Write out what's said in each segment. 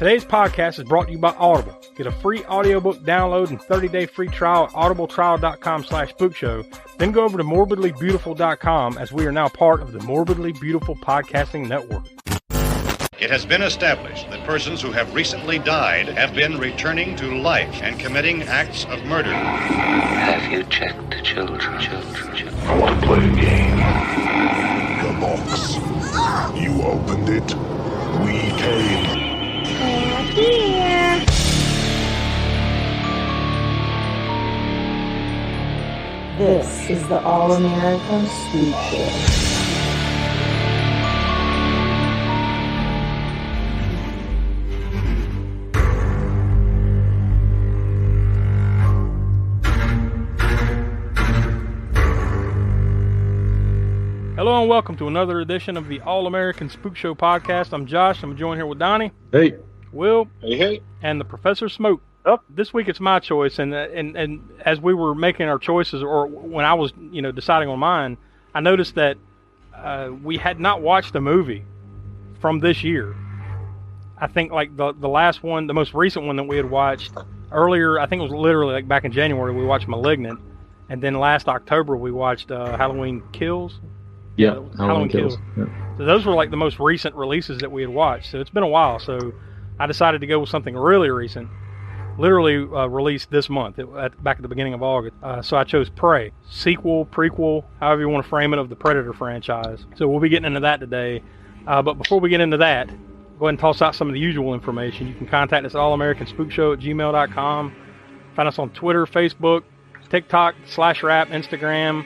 Today's podcast is brought to you by Audible. Get a free audiobook download and 30-day free trial at audibletrial.com/spookshow. Then go over to morbidlybeautiful.com as we are now part of the Morbidly Beautiful Podcasting Network. It has been established that persons who have recently died have been returning to life and committing acts of murder. Have you checked the children? I want to play a game. The box. You opened it. We came. Here. This is the All-American Spookshow. Hello and welcome to another edition of the All-American Spook Show podcast. I'm Josh. I'm joined here with Donnie. Hey. Will. Hey. And the Professor Smoke. Oh. This week it's my choice, and as we were making our choices, or when I was deciding on mine, I noticed that we had not watched a movie from this year. I think like the last one, the most recent one that we had watched earlier, I think it was literally like back in January, we watched Malignant, and then last October we watched Halloween Kills. Yeah, Halloween Kills. Yeah. So those were like the most recent releases that we had watched. So it's been a while. So I decided to go with something really recent, literally released this month, back at the beginning of August. So I chose Prey, sequel, prequel, however you want to frame it, of the Predator franchise. So we'll be getting into that today. But before we get into that, go ahead and toss out some of the usual information. You can contact us at allamericanspookshow@gmail.com. Find us on Twitter, Facebook, TikTok, /rap, Instagram.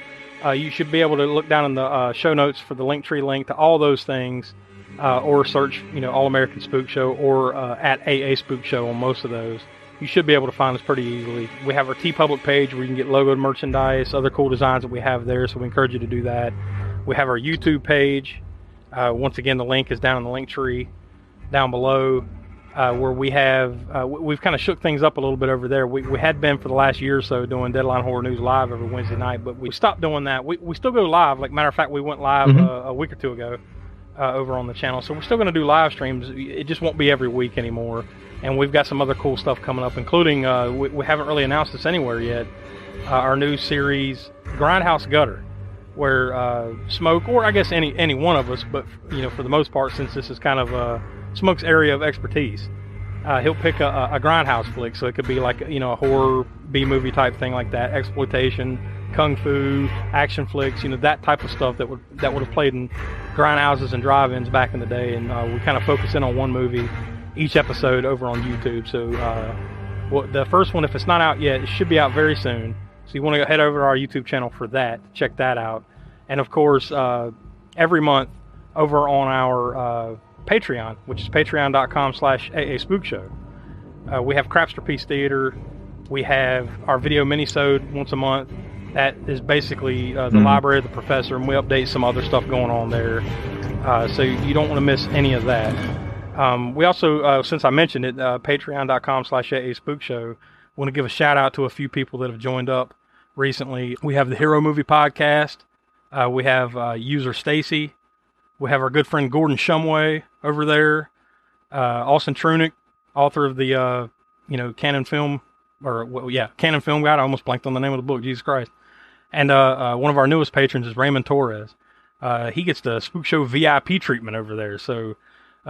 You should be able to look down in the show notes for the Linktree link to all those things, or search, All American Spook Show, or at AA Spook Show on most of those. You should be able to find us pretty easily. We have our TeePublic page where you can get logoed merchandise, other cool designs that we have there, so we encourage you to do that. We have our YouTube page. Once again, the link is down in the Linktree down below, where we have, we've kind of shook things up a little bit over there. We had been for the last year or so doing Deadline Horror News live every Wednesday night, but we stopped doing that. We still go live. Like, matter of fact, we went live a week or two ago over on the channel. So we're still going to do live streams. It just won't be every week anymore. And we've got some other cool stuff coming up, including, we haven't really announced this anywhere yet, our new series, Grindhouse Gutter, where Smoke, or I guess any one of us, but for the most part, since this is kind of Smoke's area of expertise, he'll pick a grindhouse flick. So it could be like a horror B-movie type thing like that, exploitation, kung fu, action flicks, that type of stuff that would have played in grindhouses and drive-ins back in the day. And we kind of focus in on one movie each episode over on YouTube. So the first one, if it's not out yet, it should be out very soon. So you want to head over to our YouTube channel for that, check that out. And of course, every month over on our Patreon, which is patreon.com/AASpookshow. We have Crapsterpiece Theater. We have our video minisode once a month. That is basically the Library of the Professor, and we update some other stuff going on there. So you don't want to miss any of that. We also, since I mentioned it, patreon.com/AASpookshow, want to give a shout out to a few people that have joined up recently. We have the Hero Movie Podcast. We have user Stacy. We have our good friend Gordon Shumway over there. Austin Trunick, author of the Canon Film, Canon Film Guide. I almost blanked on the name of the book. Jesus Christ. And one of our newest patrons is Raymond Torres. He gets the Spook Show VIP treatment over there. So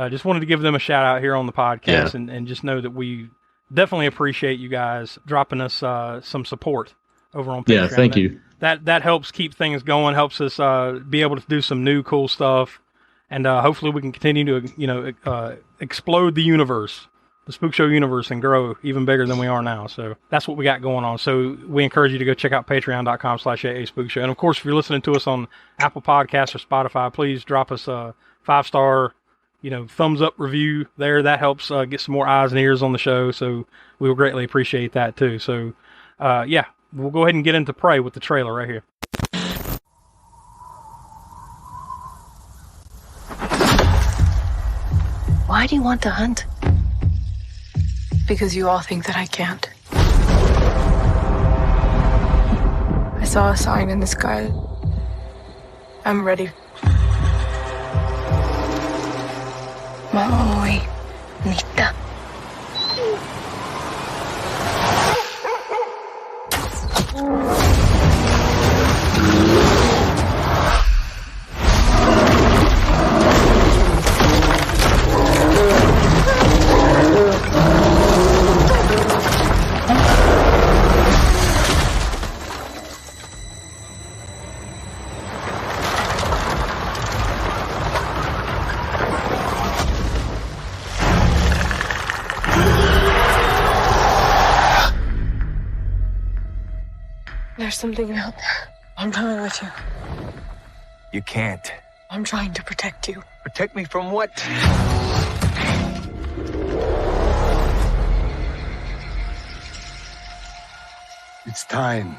just wanted to give them a shout out here on the podcast, and just know that we definitely appreciate you guys dropping us some support over on Patreon. Yeah, thank you. That helps keep things going, helps us be able to do some new cool stuff, and hopefully we can continue to explode the universe, the Spook Show universe, and grow even bigger than we are now. So that's what we got going on. So we encourage you to go check out patreon.com/AASpookshow. And of course, if you're listening to us on Apple Podcasts or Spotify, please drop us a 5-star thumbs up review there. That helps get some more eyes and ears on the show. So we will greatly appreciate that too. So we'll go ahead and get into Prey with the trailer right here. Why do you want to hunt? Because you all think that I can't. I saw a sign in the sky. I'm ready. Mao'Nita. There's something out there. I'm coming with you. You can't. I'm trying to protect you. Protect me from what? It's time.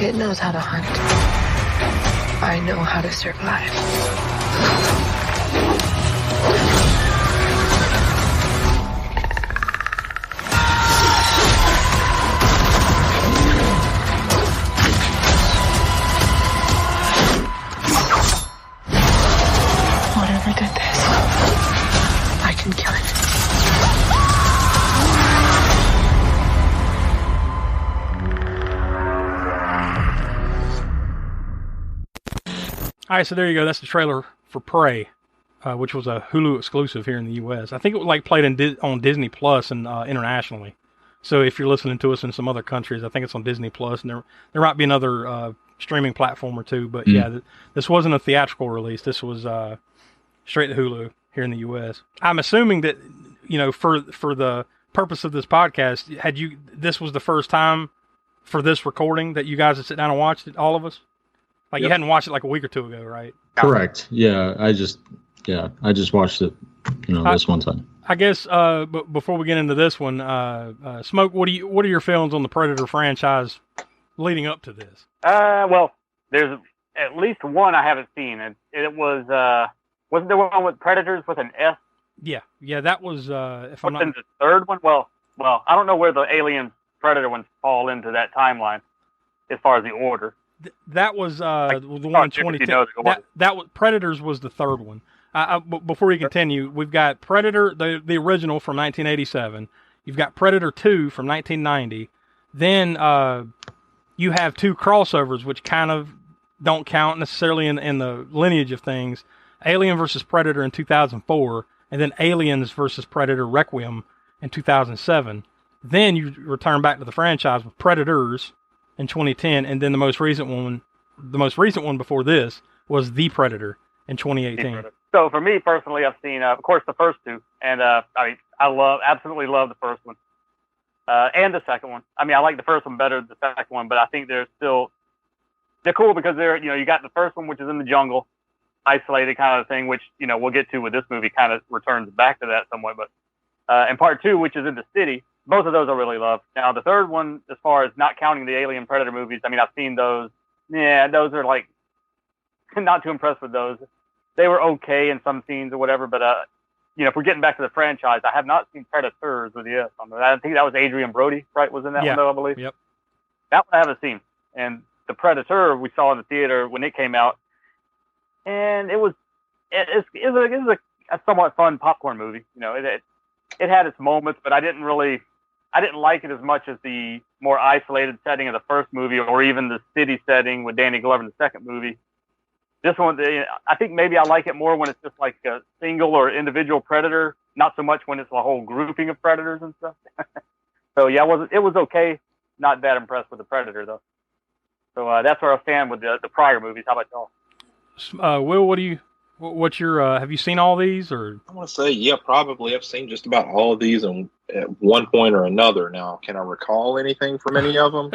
It knows how to hunt. I know how to survive. Whatever did this, I can kill it. All right, so there you go. That's the trailer for Prey, which was a Hulu exclusive here in the U.S. I think it was like played on Disney Plus and internationally. So if you're listening to us in some other countries, I think it's on Disney Plus, and there might be another streaming platform or two. But yeah, this wasn't a theatrical release. This was straight to Hulu here in the U.S. I'm assuming that for the purpose of this podcast, this was the first time for this recording that you guys had sit down and watched it, all of us. Like you hadn't watched it like a week or two ago, right? Correct. Yeah, I just watched it, this one time. I guess but before we get into this one, Smoke, what are your feelings on the Predator franchise leading up to this? Well, there's at least one I haven't seen. It was wasn't there one with Predators with an S? Yeah, that was if I'm not the third one. Well, I don't know where the Alien Predator ones fall into that timeline as far as the order. That was the one in 2010. That was Predators was the third one. Before we continue, we've got Predator, the original from 1987. You've got Predator 2 from 1990. Then you have two crossovers, which kind of don't count necessarily in the lineage of things. Alien versus Predator in 2004, and then Aliens versus Predator Requiem in 2007. Then you return back to the franchise with Predators in 2010, and then the most recent one before this was The Predator in 2018. So for me personally, I've seen, of course, the first two, and I absolutely love the first one, and the second one. I mean, I like the first one better than the second one, but I think they're cool because you got the first one, which is in the jungle, isolated kind of thing, which we'll get to with this movie, kind of returns back to that somewhat, but and part two, which is in the city. Both of those I really love. Now, the third one, as far as not counting the Alien Predator movies, I mean, I've seen those. Yeah, those are like, not too impressed with those. They were okay in some scenes or whatever, but, if we're getting back to the franchise, I have not seen Predators with the S on there. I think that was Adrian Brody, right, was in that one, though, I believe? Yep. That one I haven't seen. And the Predator we saw in the theater when it came out, and it was a somewhat fun popcorn movie. It had its moments, but I didn't like it as much as the more isolated setting of the first movie, or even the city setting with Danny Glover in the second movie. This one, I think maybe I like it more when it's just like a single or individual predator, not so much when it's a whole grouping of predators and stuff. So yeah, it was okay. Not that impressed with the Predator though. So that's where I stand with the prior movies. How about y'all? Will, what's your? Have you seen all these or? I want to say, yeah, probably. I've seen just about all of these at one point or another. Now, can I recall anything from any of them?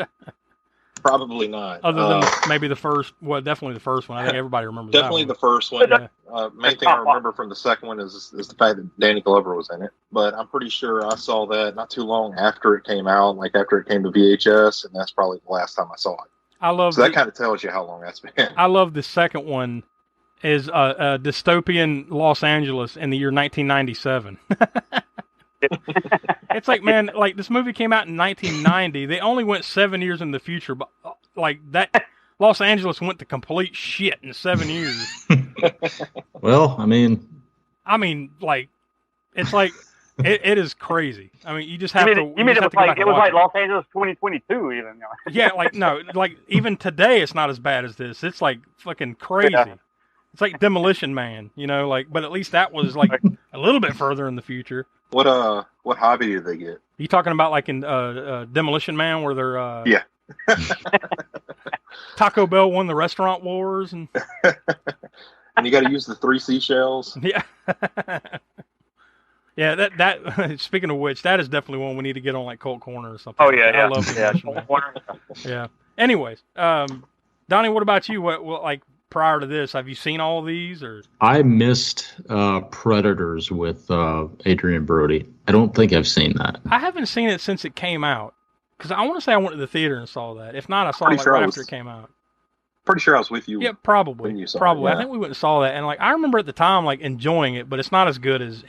Probably not. Other than maybe the first, definitely the first one. I think everybody remembers definitely that one. the first one. Yeah. Main thing I remember from the second one is the fact that Danny Glover was in it. But I'm pretty sure I saw that not too long after it came out, like after it came to VHS, and that's probably the last time I saw it. I love. So that kind of tells you how long that's been. I love the second one. Is a dystopian Los Angeles in the year 1997. It's like, man, like this movie came out in 1990. They only went 7 years in the future, but like that, Los Angeles went to complete shit in 7 years. Well, I mean, like, it's like it is crazy. I mean, you just have to. You mean it was like Los Angeles 2022 even? Yeah, like no, like even today it's not as bad as this. It's like fucking crazy. Yeah. It's like Demolition Man, you know, like, but at least that was like a little bit further in the future. What hobby did they get? You talking about like in Demolition Man, where they're yeah. Taco Bell won the restaurant wars, and and you got to use the 3 seashells. Yeah, yeah. That speaking of which, that is definitely one we need to get on like Cult Corner or something. Oh yeah, I love Demolition Man. Yeah. Anyways, Donnie, what about you? What like? Prior to this, have you seen all of these? Or I missed Predators with Adrian Brody. I don't think I've seen that. I haven't seen it since it came out. Because I want to say I went to the theater and saw that. If not, I saw it right after it came out. Pretty sure I was with you. Yeah, probably. When you saw probably. It, yeah. I think we went and saw that. And like I remember at the time like enjoying it, but it's not as good as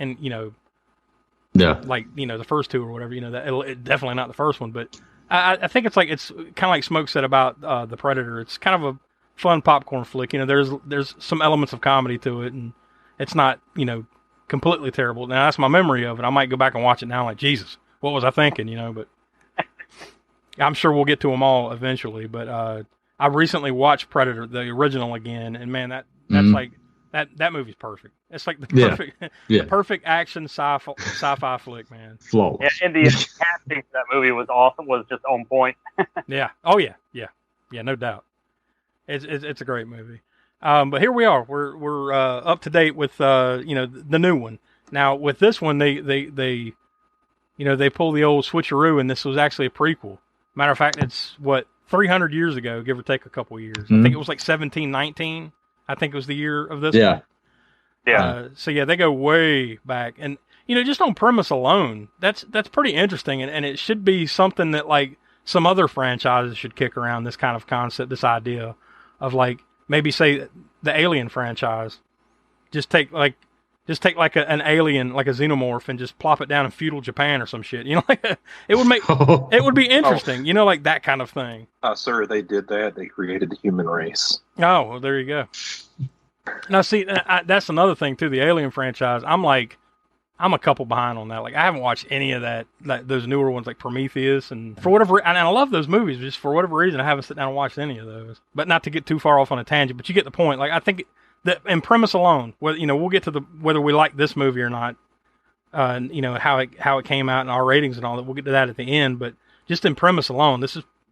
like, the first two or whatever. It definitely not the first one. But I think it's kind of like Smoke said about The Predator. It's kind of a fun popcorn flick. There's some elements of comedy to it, and it's not completely terrible. Now that's my memory of it. I might go back and watch it now. Like, Jesus, what was I thinking? But I'm sure we'll get to them all eventually. But I recently watched Predator, the original, again, and man, that's like that movie's perfect. It's like the perfect, the perfect action sci-fi flick, man. Flawless. Yeah, and the casting for that movie was awesome. Was just on point. Yeah. Oh yeah. No doubt. It's a great movie. But here we are. We're up to date with the new one. Now with this one, they pull the old switcheroo, and this was actually a prequel. Matter of fact, it's 300 years ago, give or take a couple years. I think it was like 1719. I think it was the year of this. Yeah. One. Yeah. So yeah, they go way back, and just on premise alone, that's pretty interesting, and it should be something that like some other franchises should kick around, this kind of concept, this idea of like maybe say the Alien franchise, just take like an alien, like a xenomorph, and just plop it down in feudal Japan or some shit. It would be interesting, like that kind of thing. Sir, they did that. They created the human race. Oh, well, there you go. Now, see, that's another thing too. The Alien franchise, I'm a couple behind on that. Like, I haven't watched any of that, those newer ones like Prometheus, and for whatever, and I love those movies. Just for whatever reason, I haven't sat down and watched any of those. But not to get too far off on a tangent, but you get the point. Like, I think that in premise alone, whether we'll get to whether we like this movie or not, how it came out and our ratings and all that. We'll get to that at the end. But just in premise alone,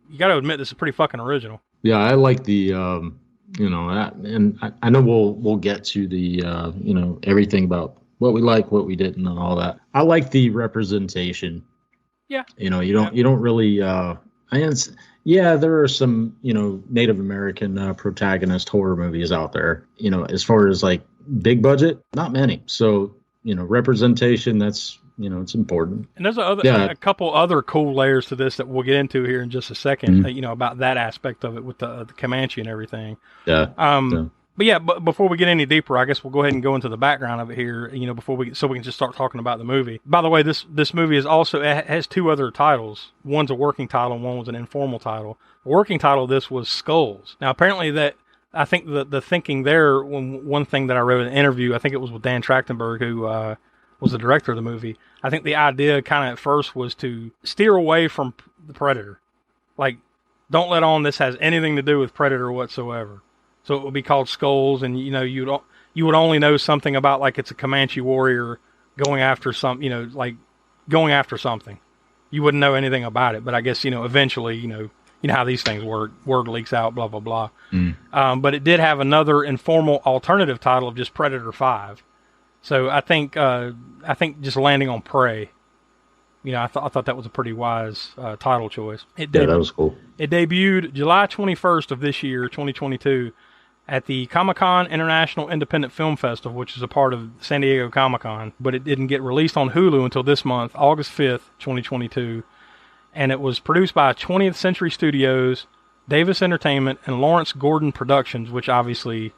you got to admit this is pretty fucking original. Yeah, I like the. And I know we'll get to the everything about what we like, what we didn't, and all that. I like the representation. Yeah. You don't really. There are some Native American protagonist horror movies out there. As far as like big budget, not many. So representation, that's it's important. And there's a couple other cool layers to this that we'll get into here in just a second. About that aspect of it with the Comanche and everything. Yeah. But before we get any deeper, I guess we'll go ahead and go into the background of it here. So we can just start talking about the movie. By the way, this movie has 2 other titles. One's a working title, and one was an informal title. The working title of this was Skulls. Now, apparently I think the thinking there, one thing that I read in an interview, I think it was with Dan Trachtenberg, who was the director of the movie. I think the idea kind of at first was to steer away from the Predator. Like, don't let on this has anything to do with Predator whatsoever. So it would be called Skulls, and you would only know something about like it's a Comanche warrior going after going after something. You wouldn't know anything about it, but I guess eventually how these things work. Word leaks out, blah blah blah. But it did have another informal alternative title of just Predator 5. So I think just landing on Prey. I thought that was a pretty wise title choice. That was cool. It debuted July 21st of this year, 2022. At the Comic-Con International Independent Film Festival, which is a part of San Diego Comic-Con, but it didn't get released on Hulu until this month, August 5th, 2022. And it was produced by 20th Century Studios, Davis Entertainment, and Lawrence Gordon Productions, which obviously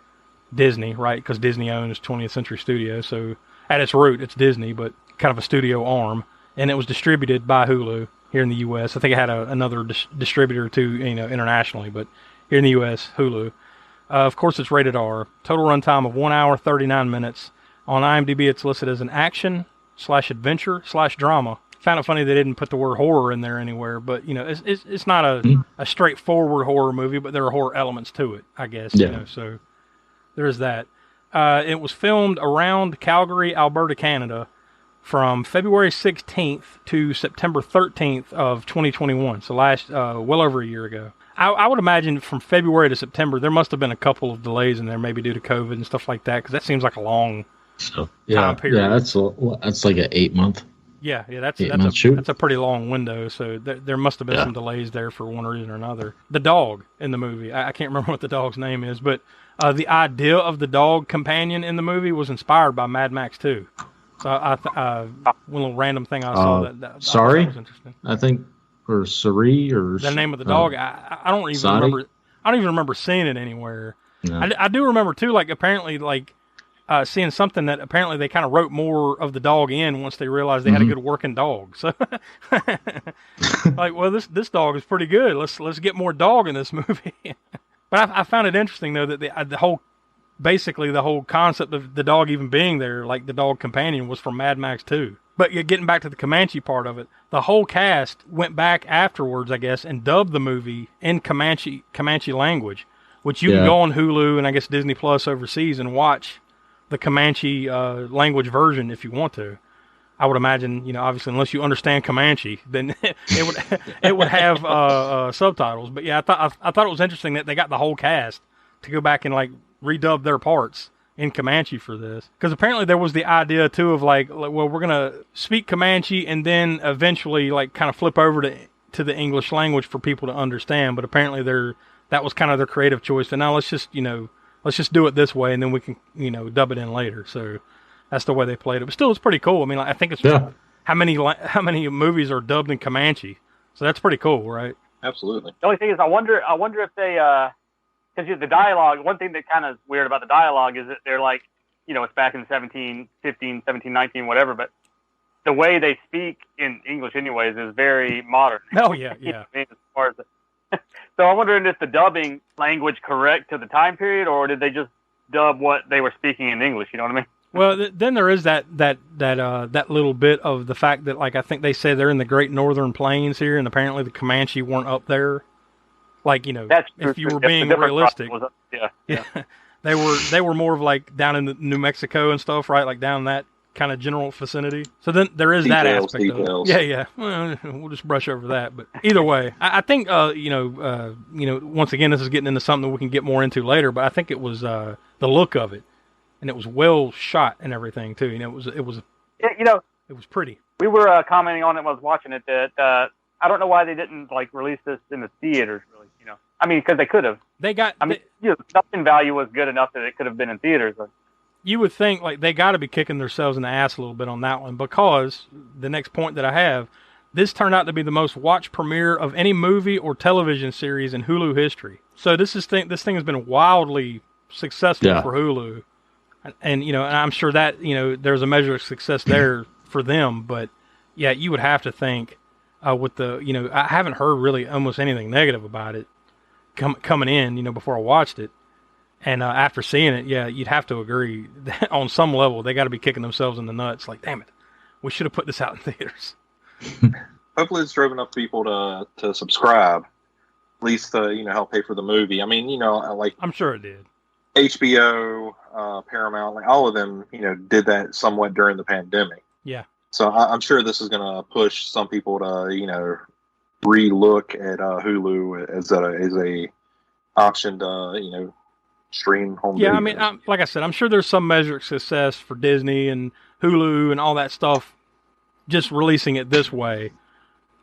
Disney, right? Because Disney owns 20th Century Studios, so at its root, it's Disney, but kind of a studio arm. And it was distributed by Hulu here in the U.S. I think it had another distributor too, internationally, but here in the U.S., Hulu. Of course, it's rated R. Total runtime of 1 hour, 39 minutes. On IMDb, it's listed as an action/adventure/drama. Found it funny they didn't put the word horror in there anywhere, but it's not a straightforward horror movie, but there are horror elements to it, I guess. Yeah. So there is that. It was filmed around Calgary, Alberta, Canada, from February 16th to September 13th of 2021. So well over a year ago. I would imagine from February to September, there must have been a couple of delays in there, maybe due to COVID and stuff like that, because that seems like a long time period. Yeah, that's like an 8-month. Yeah, that's a pretty long window. So there must have been some delays there for one reason or another. The dog in the movie, I can't remember what the dog's name is, but the idea of the dog companion in the movie was inspired by Mad Max 2. So one little random thing I saw that Sorry, that was interesting. I think, or Sari, or the name of the dog. I don't even Sadi? remember. I don't even remember seeing it anywhere. No. I do remember too, like apparently, seeing something that apparently they kind of wrote more of the dog in once they realized they had a good working dog. So, well, this dog is pretty good. Let's get more dog in this movie. But I found it interesting though that the whole concept of the dog even being there, like the dog companion, was from Mad Max 2. But getting back to the Comanche part of it, the whole cast went back afterwards, I guess, and dubbed the movie in Comanche language, which you can go on Hulu and I guess Disney Plus overseas and watch the Comanche language version if you want to. I would imagine, obviously, unless you understand Comanche, then it would have subtitles. But yeah, I thought it was interesting that they got the whole cast to go back and redub their parts in Comanche for this, because apparently there was the idea too of well, we're gonna speak Comanche and then eventually kind of flip over to the English language for people to understand. But apparently that was kind of their creative choice. And now let's just do it this way, and then we can dub it in later. So that's the way they played it. But still, it's pretty cool. I mean, I think it's how many movies are dubbed in Comanche. So that's pretty cool, right? Absolutely. The only thing is, I wonder if they because the dialogue, one thing that kind of is weird about the dialogue is that they're it's back in 1715, 1719, whatever, but the way they speak in English anyways is very modern. Oh, yeah. As far as so I'm wondering if the dubbing language correct to the time period, or did they just dub what they were speaking in English, you know what I mean? Well, then there is that little bit of the fact that, I think they say they're in the Great Northern Plains here, and apparently the Comanche weren't up there. That's true. If you were being realistic, yeah. they were more of down in New Mexico and stuff, right? Down in that kind of general vicinity. So then there is that aspect of it. Yeah. Well, we'll just brush over that. But either way, I think once again, this is getting into something that we can get more into later. But I think it was the look of it, and it was well shot and everything too. It was pretty. We were commenting on it when I was watching it that. I don't know why they didn't release this in the theaters, really. I mean, because they could have. Production value was good enough that it could have been in theaters. But. You would think they got to be kicking themselves in the ass a little bit on that one, because the next point that I have, this turned out to be the most watched premiere of any movie or television series in Hulu history. So this thing has been wildly successful for Hulu, and and I'm sure that there's a measure of success there for them. But yeah, you would have to think. With the, I haven't heard really almost anything negative about it coming in, before I watched it. And after seeing it, yeah, you'd have to agree that on some level, they got to be kicking themselves in the nuts. Damn it, we should have put this out in theaters. Hopefully it's drove enough people to subscribe, at least to, help pay for the movie. I mean, I'm sure it did. HBO, Paramount, all of them, did that somewhat during the pandemic. Yeah. So I'm sure this is going to push some people to, re-look at Hulu as a option to, stream home. Yeah, videos. I mean, like I said, I'm sure there's some measure of success for Disney and Hulu and all that stuff just releasing it this way.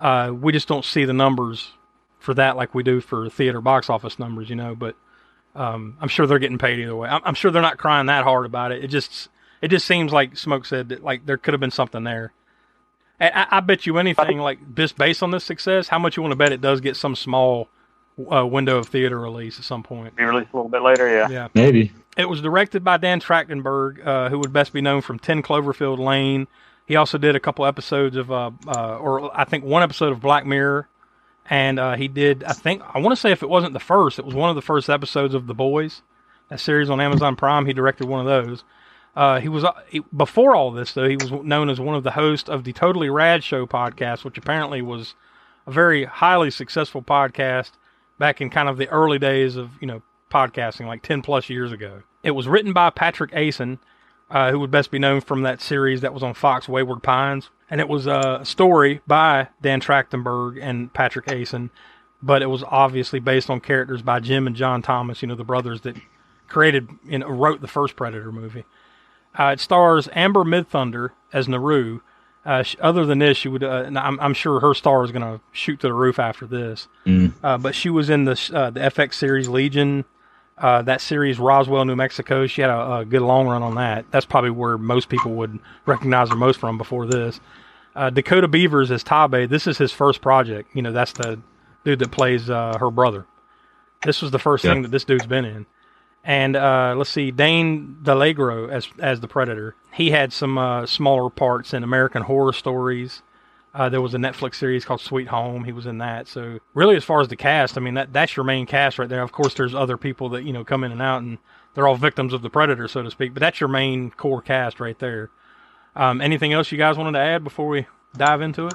We just don't see the numbers for that like we do for theater box office numbers, but I'm sure they're getting paid either way. I'm sure they're not crying that hard about it. It just seems like Smoke said that there could have been something there. I bet you anything just based on this success, how much you want to bet it does get some small window of theater release at some point. Be released a little bit later, yeah. Yeah. Maybe. It was directed by Dan Trachtenberg, who would best be known from 10 Cloverfield Lane. He also did a couple episodes of, or I think one episode of Black Mirror. And he did, I want to say if it wasn't the first, it was one of the first episodes of The Boys, that series on Amazon Prime. He directed one of those. Before all this, though, he was known as one of the hosts of the Totally Rad Show podcast, which apparently was a very highly successful podcast back in kind of the early days of, podcasting, like 10 plus years ago. It was written by Patrick Asen, who would best be known from that series that was on Fox, Wayward Pines. And it was a story by Dan Trachtenberg and Patrick Asen, but it was obviously based on characters by Jim and John Thomas, the brothers that wrote the first Predator movie. It stars Amber Midthunder as Naru. Other than this, she would. I'm sure her star is going to shoot to the roof after this. But she was in the FX series Legion, that series Roswell, New Mexico. She had a good long run on that. That's probably where most people would recognize her most from before this. Dakota Beavers as Tabe. This is his first project. That's the dude that plays her brother. This was the first thing that this dude's been in. And let's see, Dane DeLagro as the Predator. He had some smaller parts in American Horror Stories. There was a Netflix series called Sweet Home. He was in that. So really, as far as the cast, I mean, that's your main cast right there. Of course, there's other people that, come in and out, and they're all victims of the Predator, so to speak. But that's your main core cast right there. Anything else you guys wanted to add before we dive into it?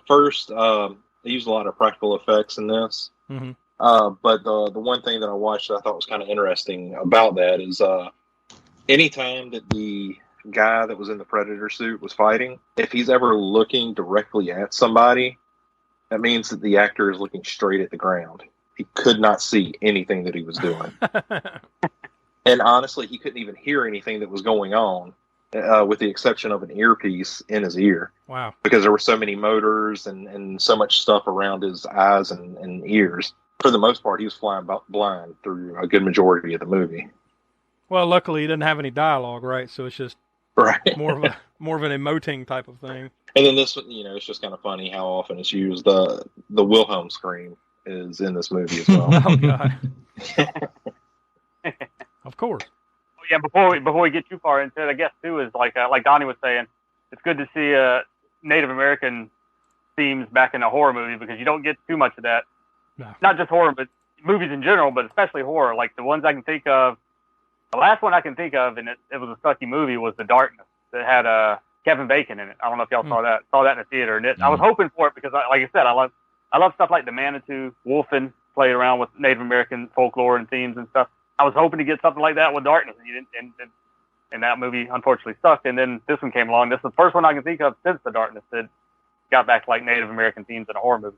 First, they used a lot of practical effects in this. Mm-hmm. But the one thing that I watched that I thought was kind of interesting about that is anytime that the guy that was in the Predator suit was fighting, if he's ever looking directly at somebody, that means that the actor is looking straight at the ground. He could not see anything that he was doing. And honestly, he couldn't even hear anything that was going on, with the exception of an earpiece in his ear. Wow. Because there were so many motors and so much stuff around his eyes and ears. For the most part, he was flying blind through a good majority of the movie. Well, luckily, he didn't have any dialogue, right? So it's just more of an emoting type of thing. And then this, it's just kind of funny how often it's used. The Wilhelm scream is in this movie as well. Oh God! Of course. Oh, yeah. Before we get too far into it, I guess too is like Donnie was saying, it's good to see Native American themes back in a horror movie because you don't get too much of that. No. Not just horror, but movies in general, but especially horror. Like the ones I can think of, the last one I can think of, and it was a sucky movie, was The Darkness that had Kevin Bacon in it. I don't know if y'all saw that in the theater. And I was hoping for it because, like I said, I love stuff like the Manitou, Wolfen, played around with Native American folklore and themes and stuff. I was hoping to get something like that with Darkness, and that movie unfortunately sucked. And then this one came along. This is the first one I can think of since The Darkness that got back to like Native American themes in a horror movie.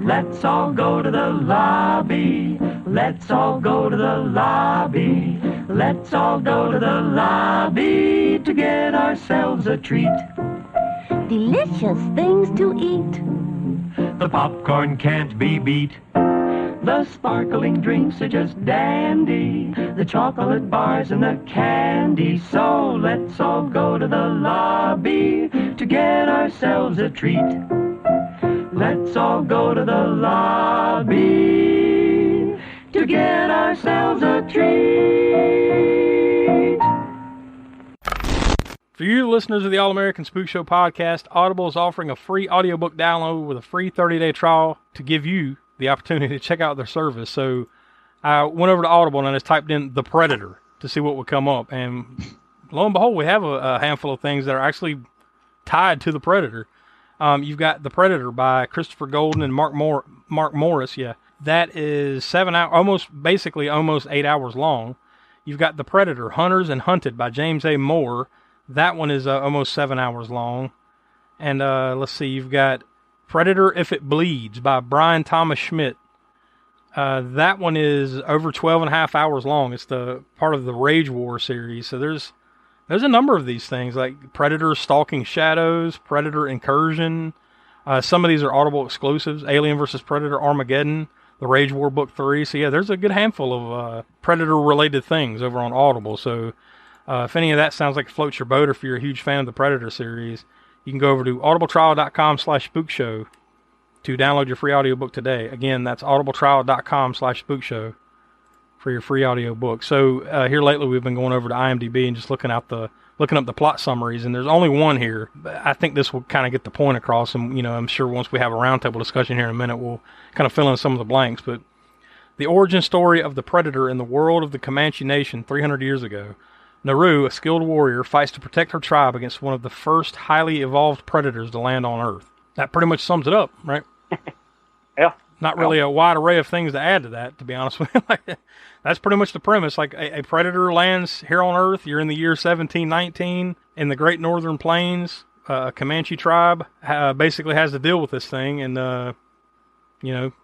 Let's all go to the lobby. Let's all go to the lobby. Let's all go to the lobby to get ourselves a treat. Delicious things to eat. The popcorn can't be beat. The sparkling drinks are just dandy. The chocolate bars and the candy. So let's all go to the lobby to get ourselves a treat. Let's all go to the lobby to get ourselves a treat. For you listeners of the All-American Spook Show podcast, Audible is offering a free audiobook download with a free 30-day trial to give you the opportunity to check out their service. So I went over to Audible and I just typed in The Predator to see what would come up. And lo and behold, we have a handful of things that are actually tied to The Predator. You've got The Predator by Christopher Golden and Mark Morris. Yeah, that is 7 hours, almost 8 hours long. You've got The Predator, Hunters and Hunted by James A. Moore. That one is almost 7 hours long. And let's see, you've got Predator If It Bleeds by Brian Thomas Schmidt. That one is over 12 and a half hours long. It's the part of the Rage War series. So there's a number of these things, like Predator Stalking Shadows, Predator Incursion. Some of these are Audible exclusives. Alien vs. Predator Armageddon, the Rage War Book 3. So yeah, there's a good handful of Predator-related things over on Audible. So if any of that sounds like it floats your boat, or if you're a huge fan of the Predator series, you can go over to audibletrial.com/spookshow to download your free audiobook today. Again, that's audibletrial.com/spookshow for your free audiobook. So here lately we've been going over to IMDb and just looking up the plot summaries, and there's only one here. But I think this will kind of get the point across, and I'm sure once we have a roundtable discussion here in a minute, we'll kind of fill in some of the blanks. But the origin story of the Predator in the world of the Comanche Nation 300 years ago. Naru, a skilled warrior, fights to protect her tribe against one of the first highly evolved predators to land on Earth. That pretty much sums it up, right? Yeah. Not really a wide array of things to add to that, to be honest with you. That's pretty much the premise. Like a predator lands here on Earth. You're in the year 1719 in the Great Northern Plains. A Comanche tribe basically has to deal with this thing, and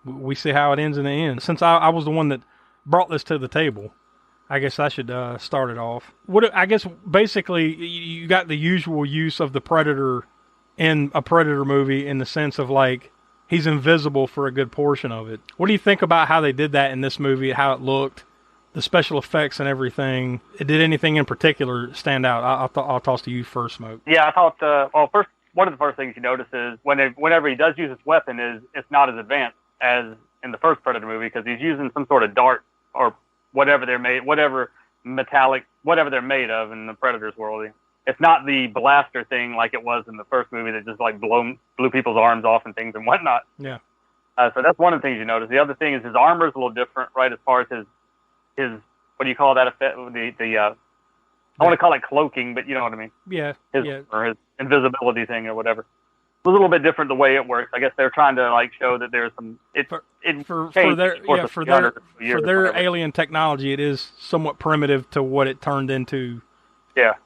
we see how it ends in the end. Since I was the one that brought this to the table, I guess I should start it off. I guess basically you got the usual use of the Predator in a Predator movie in the sense of like he's invisible for a good portion of it. What do you think about how they did that in this movie, how it looked, the special effects and everything? Did anything in particular stand out? I'll toss to you first, Smoke. Yeah, I thought, first, one of the first things you notice is whenever he does use his weapon, it's not as advanced as in the first Predator movie, because he's using some sort of dart or whatever they're made, whatever metallic, whatever they're made of in the Predator's world. It's not the blaster thing like it was in the first movie that just like blew people's arms off and things and whatnot. Yeah. So that's one of the things you notice. The other thing is his armor is a little different, right? As far as his what do you call that effect? I want to call it cloaking, but you know what I mean. Yeah. Or his invisibility thing or whatever. It's a little bit different the way it works. I guess they're trying to like show that there's some for their alien technology. It is somewhat primitive to what it turned into. Yeah, of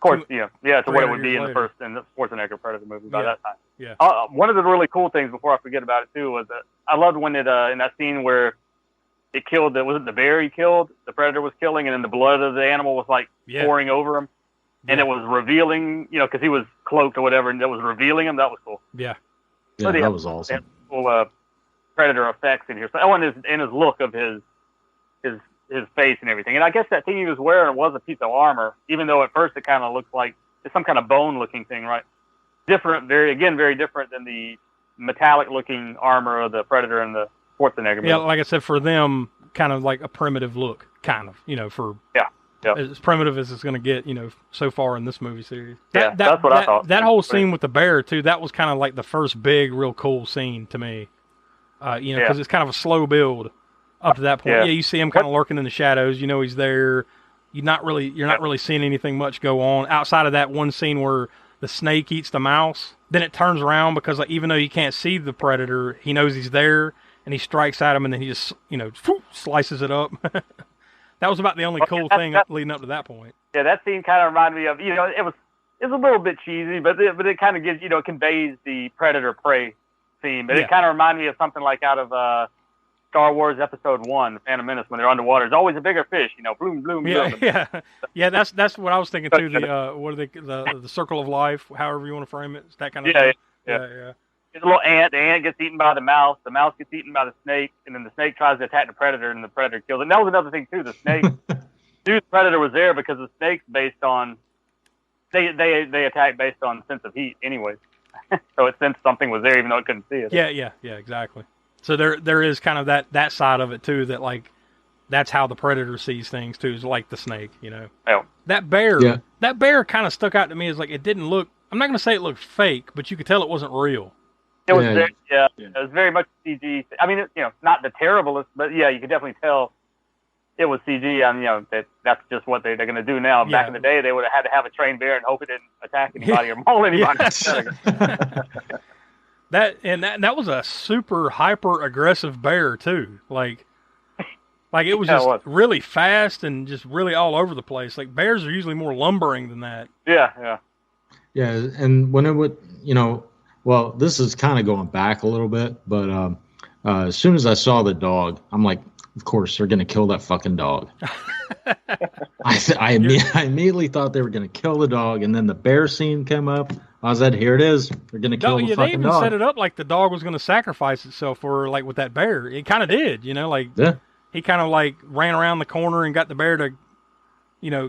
course. To what it would be in the Schwarzenegger Predator movie by that time. Yeah. One of the really cool things before I forget about it too was that I loved when it in that scene where it killed the bear he killed, the Predator was killing, and then the blood of the animal was like pouring over him. And it was revealing, because he was cloaked or whatever, and it was revealing him. That was cool. Yeah. Yeah, that was awesome. Cool Predator effects in here. So, and his look of his face and everything. And I guess that thing he was wearing was a piece of armor, even though at first it kind of looked like it's some kind of bone-looking thing, right? Very different than the metallic-looking armor of the Predator and the Schwarzenegger movie. Yeah, like I said, for them, kind of like a primitive look, kind of, for... Yeah. Yep. As primitive as it's going to get, so far in this movie series. That's what I thought. That whole scene with the bear, too, that was kind of like the first big, real cool scene to me. Because it's kind of a slow build up to that point. Yeah, you see him kind of lurking in the shadows. He's there. You're not really seeing anything much go on outside of that one scene where the snake eats the mouse. Then it turns around because even though you can't see the Predator, he knows he's there, and he strikes at him, and then he just, slices it up. That was about the only cool thing leading up to that point. Yeah, that scene kind of reminded me of, it was a little bit cheesy, but it kind of gives, conveys the predator-prey theme. But it kind of reminded me of something like out of Star Wars Episode 1, The Phantom Menace, when they're underwater. There's always a bigger fish, bloom, bloom, yeah, bloom. Yeah, that's what I was thinking too. The circle of life, however you want to frame it, that kind of thing. Yeah. There's a little ant. The ant gets eaten by the mouse gets eaten by the snake, and then the snake tries to attack the predator, and the predator kills it. And that was another thing too. The snake, dude's predator was there because the snake's based on they attack based on sense of heat, anyways. So it sensed something was there, even though it couldn't see it. Yeah, exactly. So there is kind of that side of it too. That like that's how the predator sees things too. Is like the snake, Yeah. That bear kind of stuck out to me as like it didn't look. I'm not going to say it looked fake, but you could tell it wasn't real. It was it was very much CG. I mean, not the terriblest, but you could definitely tell it was CG. And that's just what they're going to do now. Back in the day, they would have had to have a trained bear and hope it didn't attack anybody or maul anybody. That was a super hyper aggressive bear too. Like it was just really fast and just really all over the place. Like bears are usually more lumbering than that. Yeah. Yeah, and when it would, well, this is kind of going back a little bit, but as soon as I saw the dog, I'm like, of course, they're going to kill that fucking dog. I immediately thought they were going to kill the dog, and then the bear scene came up. I was like, here it is. They're going to kill the fucking dog. They even set it up like the dog was going to sacrifice itself for, like, with that bear. It kind of did, he kind of, like, ran around the corner and got the bear to,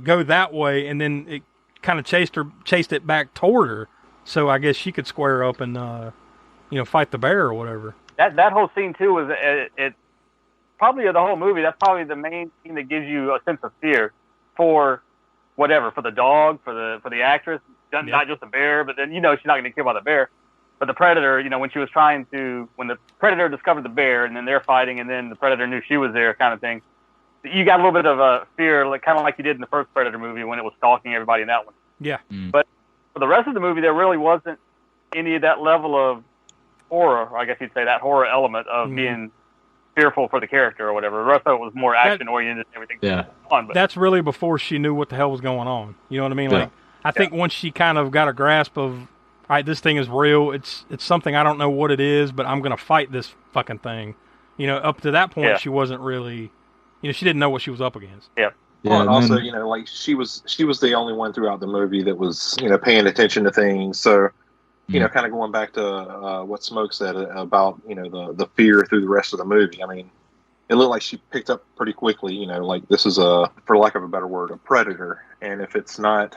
go that way, and then it kind of chased it back toward her, so I guess she could square up and fight the bear or whatever. That whole scene too was it probably of the whole movie. That's probably the main thing that gives you a sense of fear for whatever, for the dog, for the actress, not just the bear. But then she's not going to get killed by the bear. But the predator, when she was when the predator discovered the bear, and then they're fighting, and then the predator knew she was there, kind of thing. You got a little bit of a fear, kind of like you did in the first Predator movie when it was stalking everybody in that one. Yeah. But for the rest of the movie, there really wasn't any of that level of horror, or I guess you'd say that horror element of being fearful for the character or whatever. The rest of it was more action-oriented and everything. Yeah. But that's really before she knew what the hell was going on. You know what I mean? Yeah. Like, I think once she kind of got a grasp of, all right, this thing is real. It's something I don't know what it is, but I'm going to fight this fucking thing. Up to that point, she wasn't really... she didn't know what she was up against. Yeah. Well, and also, like she was the only one throughout the movie that was, paying attention to things. So, kind of going back to what Smoke said about, the fear through the rest of the movie. I mean, it looked like she picked up pretty quickly, like this is for lack of a better word, a predator. And if it's not,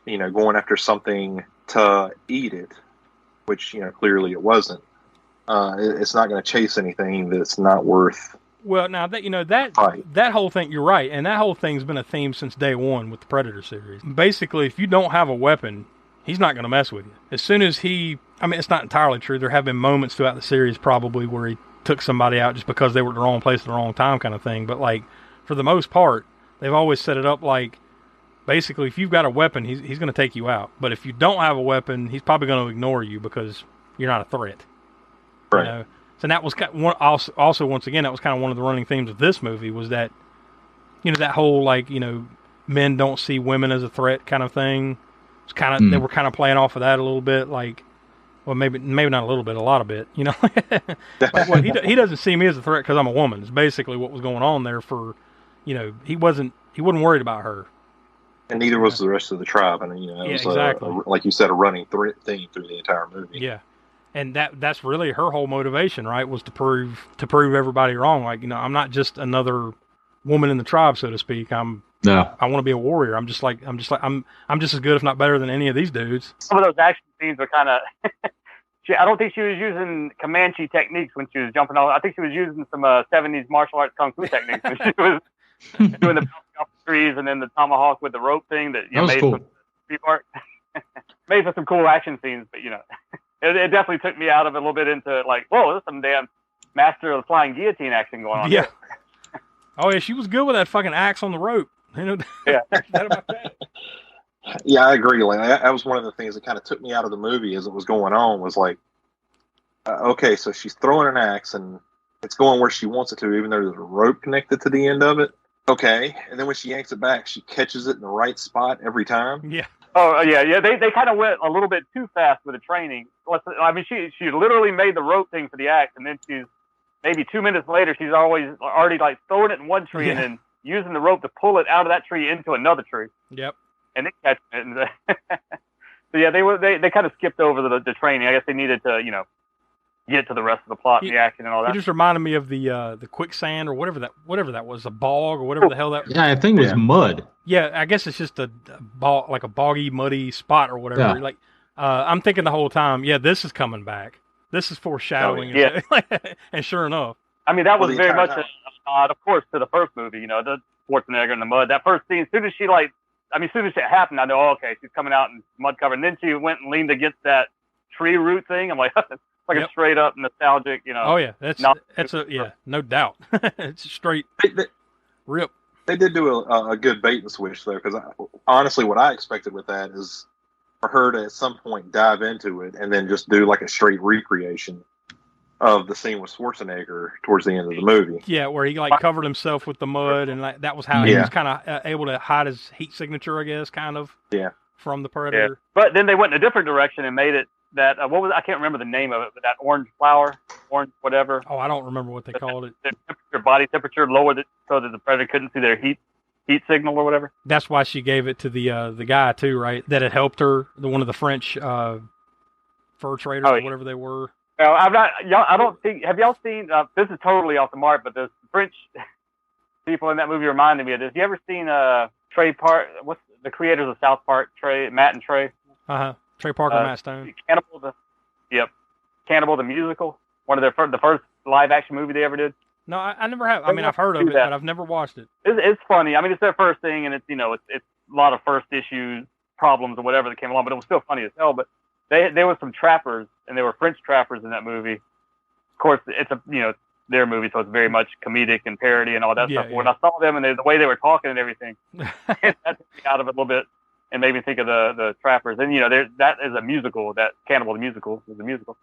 going after something to eat it, which, clearly it wasn't, it's not going to chase anything that's not worth. Well, now that that whole thing, you're right, and that whole thing's been a theme since day one with the Predator series. Basically, if you don't have a weapon, he's not going to mess with you. As soon as it's not entirely true. There have been moments throughout the series probably where he took somebody out just because they were at the wrong place at the wrong time, kind of thing. But like for the most part, they've always set it up like basically if you've got a weapon, he's going to take you out. But if you don't have a weapon, he's probably going to ignore you because you're not a threat. Right. So that was also once again, that was kind of one of the running themes of this movie was that, that whole like, men don't see women as a threat kind of thing. It's kind of, they were kind of playing off of that a little bit, like, well, maybe not a little bit, a lot of it, like, well, he doesn't see me as a threat because I'm a woman. It's basically what was going on there for, he wasn't worried about her. And neither was the rest of the tribe. And, it was, exactly. like you said, a running theme through the entire movie. Yeah. And that's really her whole motivation, right? Was to prove everybody wrong. Like, I'm not just another woman in the tribe, so to speak. I want to be a warrior. I'm just as good, if not better, than any of these dudes. Some of those action scenes were kind of. I don't think she was using Comanche techniques when she was jumping on. I think she was using some 70s martial arts kung fu techniques when she was doing the bouncing off the trees and then the tomahawk with the rope thing that was made cool. some street art. Made for some cool action scenes, but It definitely took me out of it a little bit into like, whoa, there's some damn master of the flying guillotine action going on. Yeah. Oh yeah, she was good with that fucking axe on the rope. Yeah. That about that. Yeah, I agree. Like that was one of the things that kind of took me out of the movie as it was going on. Was like, okay, so she's throwing an axe and it's going where she wants it to, even though there's a rope connected to the end of it. Okay, and then when she yanks it back, she catches it in the right spot every time. Yeah. Oh yeah. They kind of went a little bit too fast with the training. I mean, she literally made the rope thing for the axe, and then she's maybe 2 minutes later, she's already like throwing it in one tree and then using the rope to pull it out of that tree into another tree. Yep. And then catching it. And so yeah, they kind of skipped over the training. I guess they needed to get to the rest of the plot and the action and all that. It just reminded me of the quicksand or whatever that was, a bog or whatever the hell that. Yeah, I think it was mud. Yeah, I guess it's just a bog, like a boggy, muddy spot or whatever. Yeah. Like, I'm thinking the whole time, this is coming back. This is foreshadowing. Oh, yeah. And sure enough. I mean, that was very much a nod, of course, to the first movie, the Schwarzenegger in the mud. That first scene, as soon as it happened, I know, okay, she's coming out in mud cover. And then she went and leaned against that tree root thing. I'm like, like a straight up nostalgic, Oh yeah, that's no doubt. It's straight rip. They did do a good bait and switch though, because honestly, what I expected with that is for her to at some point dive into it and then just do like a straight recreation of the scene with Schwarzenegger towards the end of the movie. Yeah, where he like covered himself with the mud, and like that was how he was kind of able to hide his heat signature, I guess, kind of. Yeah. From the Predator. Yeah. But then they went in a different direction and made it that I can't remember the name of it, but that orange flower, orange whatever. Oh, I don't remember what they called it. Their body temperature lowered it so that the Predator couldn't see their heat signal or whatever. That's why she gave it to the guy too, right? That had helped her, one of the French fur traders or whatever they were. Well, I don't think. Have y'all seen? This is totally off the mark, but the French people in that movie reminded me of this. You ever seen Trey Park? What's the creators of South Park? Matt and Trey. Trey Parker, Matt Stone. Cannibal. Yep. Cannibal the Musical? One of the first live action movie they ever did. No, I never have. I mean, I've heard of it, but I've never watched it. It's funny. I mean, it's their first thing, and it's it's a lot of first issue problems or whatever that came along, but it was still funny as hell. But they were some trappers, and they were French trappers in that movie. Of course, it's their movie, so it's very much comedic and parody and all that stuff. When I saw them and the way they were talking and everything, that took me out of it a little bit and made me think of the trappers. And that is a musical. That Cannibal the Musical is a musical.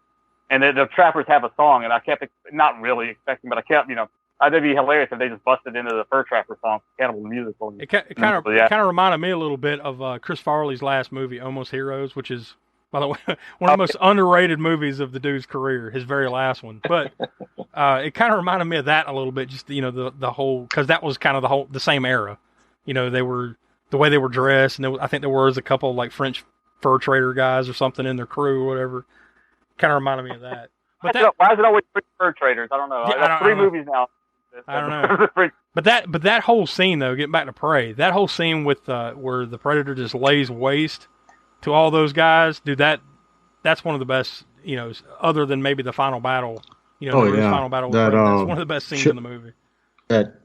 And the trappers have a song, and I kept not really expecting, but I kept, it'd be hilarious if they just busted into the Fur Trapper song, Cannibal the Musical. It kind of reminded me a little bit of Chris Farley's last movie, Almost Heroes, which is, by the way, one of the most underrated movies of the dude's career, his very last one. But it kind of reminded me of that a little bit, just the whole, because that was kind of the same era. They were the way they were dressed, and I think there was a couple like French fur trader guys or something in their crew or whatever. Kind of reminded me of that. But why is it always fur traders? I don't know. Yeah, three movies now. I don't know. But that whole scene though, getting back to Prey, that whole scene with where the Predator just lays waste to all those guys, dude, that's one of the best. Other than maybe the final battle. Final battle. That's one of the best scenes in the movie. That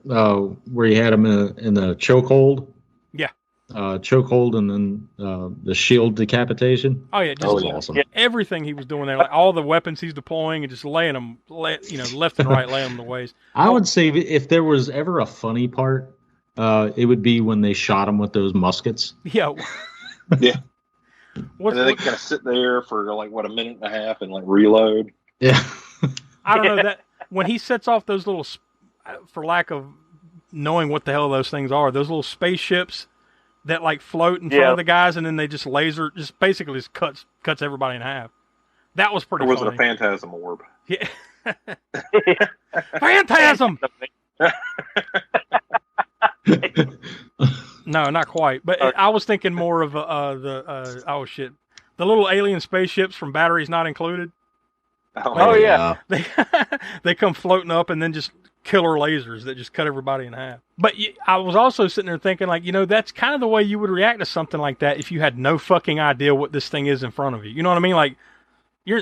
where you had him in the chokehold. Yeah. Chokehold and then the shield decapitation. Oh yeah, just awesome. Everything he was doing there, like all the weapons he's deploying and just laying them, left and right, laying them to waste. I would say if there was ever a funny part, it would be when they shot him with those muskets. Yeah. Yeah. And then they kind of sit there for a minute and a half and reload. Yeah. I don't know that when he sets off those little, for lack of knowing what the hell those things are, those little spaceships that float in front of the guys, and then they just basically cuts everybody in half. That was pretty. Or was funny. it a phantasm orb? Yeah. Phantasm. No, not quite. But I was thinking more of the little alien spaceships from Batteries Not Included. Oh yeah. They come floating up and then just killer lasers that just cut everybody in half. But I was also sitting there thinking, that's kind of the way you would react to something like that if you had no fucking idea what this thing is in front of you. You know what I mean?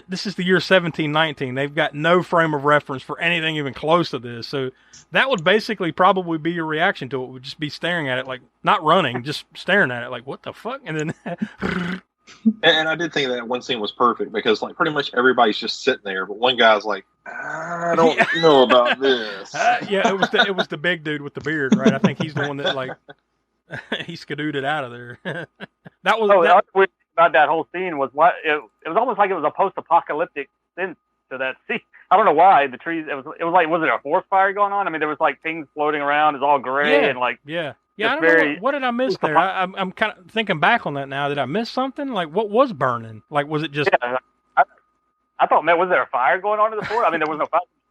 This is the year 1719. They've got no frame of reference for anything even close to this. So that would basically probably be your reaction to it. Would just be staring at it, not running, just staring at it, what the fuck? And then... And I did think that one scene was perfect because pretty much everybody's just sitting there, but one guy's like, I don't know about this. Yeah, it was the big dude with the beard, right? I think he's the one that he skadooded out of there. That was about that whole scene was what it was almost like it was a post-apocalyptic sense to that scene. I don't know why the trees. It was was it a forest fire going on? I mean, there was things floating around. It's all gray and yeah. I don't know. What did I miss there? I'm kind of thinking back on that now. Did I miss something? What was burning? Was it just? Yeah, I thought, man, was there a fire going on in the forest? I mean, there was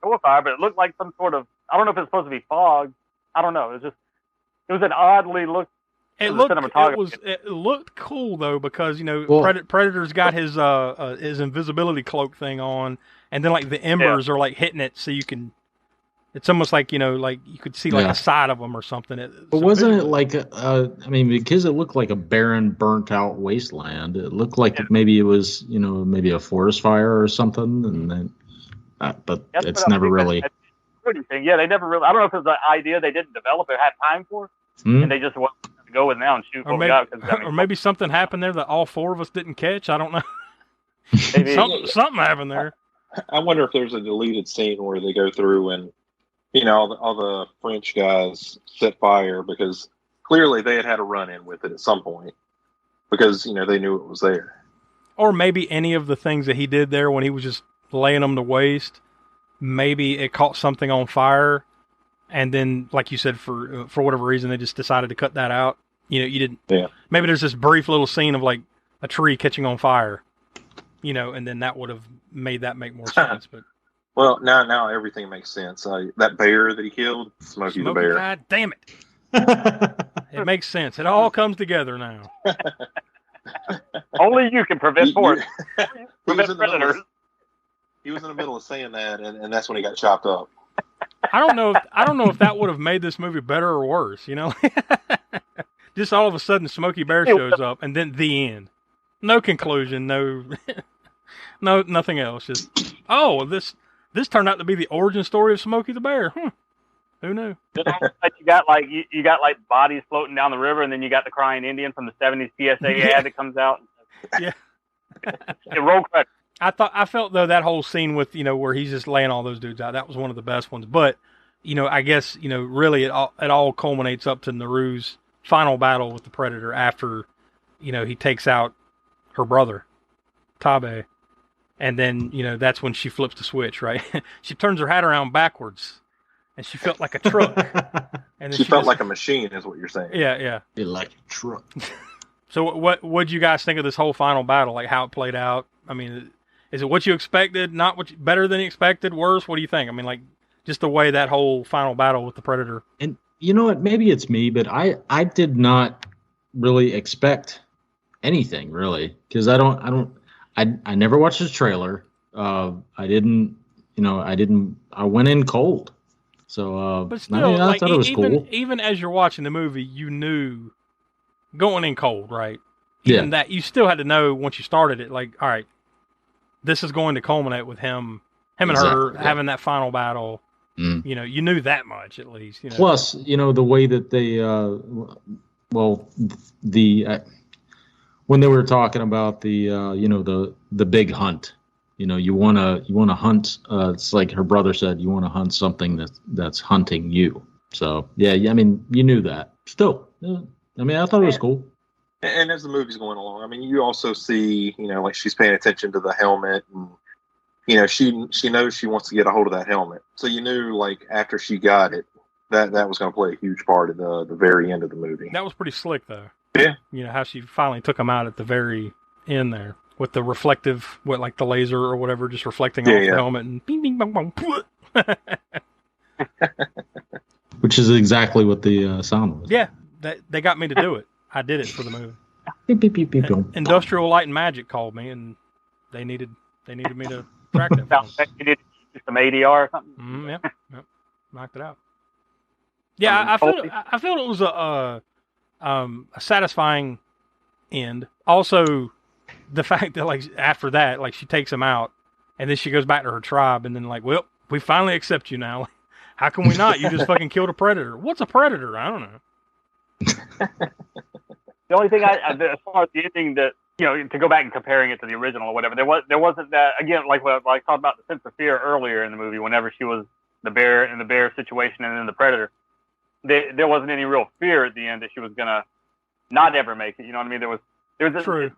no fire, but it looked like some sort of. I don't know if it's supposed to be fog. I don't know. It was an oddly look. It looked cool though because Predator's got his invisibility cloak thing on, and then the embers are hitting it, so you can. It's almost like you could see a side of them or something. But wasn't it because it looked like a barren, burnt out wasteland. It looked like maybe it was maybe a forest fire or something, and then but it's never really. Yeah, they never really. I don't know if it was an idea they didn't develop or have time for, and they just wanted to go with now and shoot what we got. Or maybe something happened there that all four of us didn't catch. I don't know. Something happened there. I wonder if there's a deleted scene where they go through and. All the French guys set fire because clearly they had a run-in with it at some point because, they knew it was there. Or maybe any of the things that he did there when he was just laying them to waste, maybe it caught something on fire, and then, like you said, for whatever reason, they just decided to cut that out. You didn't... Yeah. Maybe there's this brief little scene of, a tree catching on fire, and then that would have made that make more sense, but... Well, now everything makes sense. That bear that he killed, Smokey the Bear. God damn it. It makes sense. It all comes together now. Only you can prevent force. Prevent predators. He was in the middle of saying that, and that's when he got chopped up. I don't know if that would have made this movie better or worse, Just all of a sudden Smokey Bear shows up, and then the end. No conclusion, no nothing else, just... oh, this turned out to be the origin story of Smokey the Bear. Who knew? You got like you got like bodies floating down the river, and then you got the crying Indian from the '70s PSA ad that comes out. Yeah. It roll credit. I felt though that whole scene with where he's just laying all those dudes out, that was one of the best ones. But I guess really it all culminates up to Naru's final battle with the Predator after he takes out her brother Tabe, and then that's when she flips the switch, right? She turns her hat around backwards. And she felt like a truck. And then she felt like a machine, is what you're saying. Yeah. Feel like a truck. So what'd you guys think of this whole final battle? Like how it played out? I mean, is it what you expected? Not better than you expected? Worse? What do you think? I mean, like just the way that whole final battle with the Predator. And you know what? Maybe it's me, but I did not really expect anything really because I never watched the trailer. I went in cold. So, but still, I thought it was cool. Even as you're watching the movie, you knew going in cold, right? Even that you still had to know once you started it, like, all right, this is going to culminate with him and her having that final battle. Mm. You knew that much at least. Plus, the way that they, when they were talking about the big hunt. You want to hunt. It's like her brother said. You want to hunt something that's hunting you. So yeah. I mean, you knew that. Still, I thought it was cool. And as the movie's going along, I mean, you also see, like she's paying attention to the helmet, and she knows she wants to get a hold of that helmet. So you knew, like after she got it, that was going to play a huge part of the very end of the movie. That was pretty slick, though. Yeah. How she finally took him out at the very end there. With the reflective, like the laser or whatever, just reflecting off the helmet and bing, bing, bong, bong. Which is exactly what the sound was. Yeah, they got me to do it. I did it for the movie. Beep, beep, beep, beep, Industrial Light and Magic called me, and they needed me to track that. You did some ADR or something. Yep, knocked it out. Yeah, I feel it was a satisfying end. Also, the fact that like after that, like she takes him out, and then she goes back to her tribe, and then like, well, we finally accept you now. How can we not? You just fucking killed a predator. What's a predator? I don't know. The only thing as far as the ending that to go back and comparing it to the original or whatever, there wasn't that again like what I talked about the sense of fear earlier in the movie. Whenever she was the bear in the bear situation and then the predator, there wasn't any real fear at the end that she was gonna not ever make it. You know what I mean? There was True.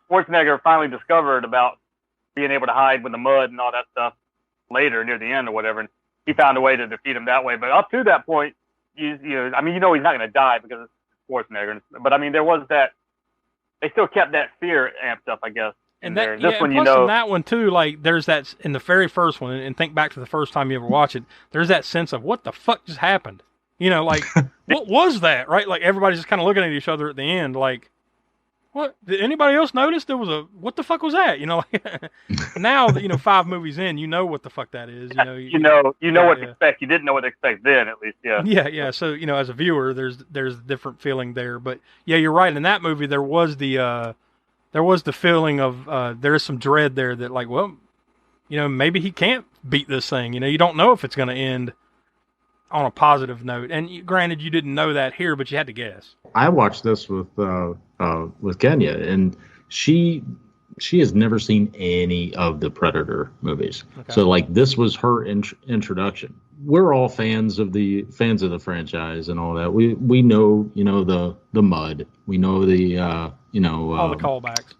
Schwarzenegger finally discovered about being able to hide with the mud and all that stuff later near the end or whatever, and he found a way to defeat him that way. But up to that point, he's not going to die because it's Schwarzenegger. But I mean, there was that. They still kept that fear amped up, I guess. And that, this one, plus in that one too, like there's that in the very first one, and think back to the first time you ever watch it. There's that sense of what the fuck just happened. Like what was that, right? Like everybody's just kind of looking at each other at the end, like. What did anybody else notice? There was what the fuck was that? Now that 5 movies in, you know what the fuck that is. You know what to expect. You didn't know what to expect then, at least. Yeah. Yeah. So as a viewer, there's a different feeling there. But yeah, you're right. In that movie, there was the feeling of there is some dread there that like, well, maybe he can't beat this thing. You don't know if it's going to end on a positive note. And granted, you didn't know that here, but you had to guess. I watched this with Kenya, and she has never seen any of the Predator movies. Okay. So like this was her introduction. We're all fans of the franchise and all that. We know the mud. We know the all the callbacks.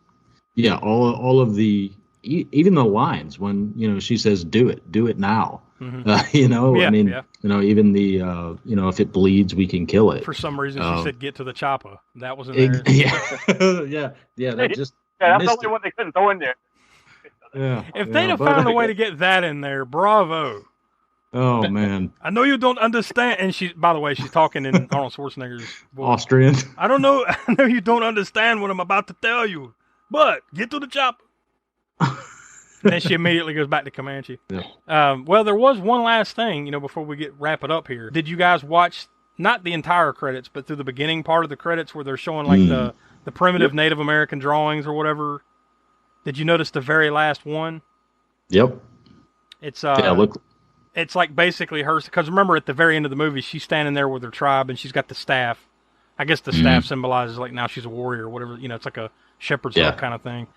Yeah, all of the even the lines when she says do it now. Mm-hmm. Even the if it bleeds, we can kill it. For some reason, she said get to the chopper. That was in there. Yeah. That's the only one they couldn't throw in there. Yeah. If they'd have found a way to get that in there, bravo. Oh man. I know you don't understand. And by the way, she's talking in Arnold Schwarzenegger's voice. Austrian. I don't know. I know you don't understand what I'm about to tell you, but get to the chopper. And then she immediately goes back to Comanche. Yeah. Well, there was one last thing, before we wrap it up here. Did you guys watch not the entire credits, but through the beginning part of the credits where they're showing like the primitive Native American drawings or whatever? Did you notice the very last one? Yep. It's look. It's like basically her, because remember at the very end of the movie, she's standing there with her tribe and she's got the staff. I guess the staff symbolizes like now she's a warrior or whatever. It's like a shepherd's hook kind of thing.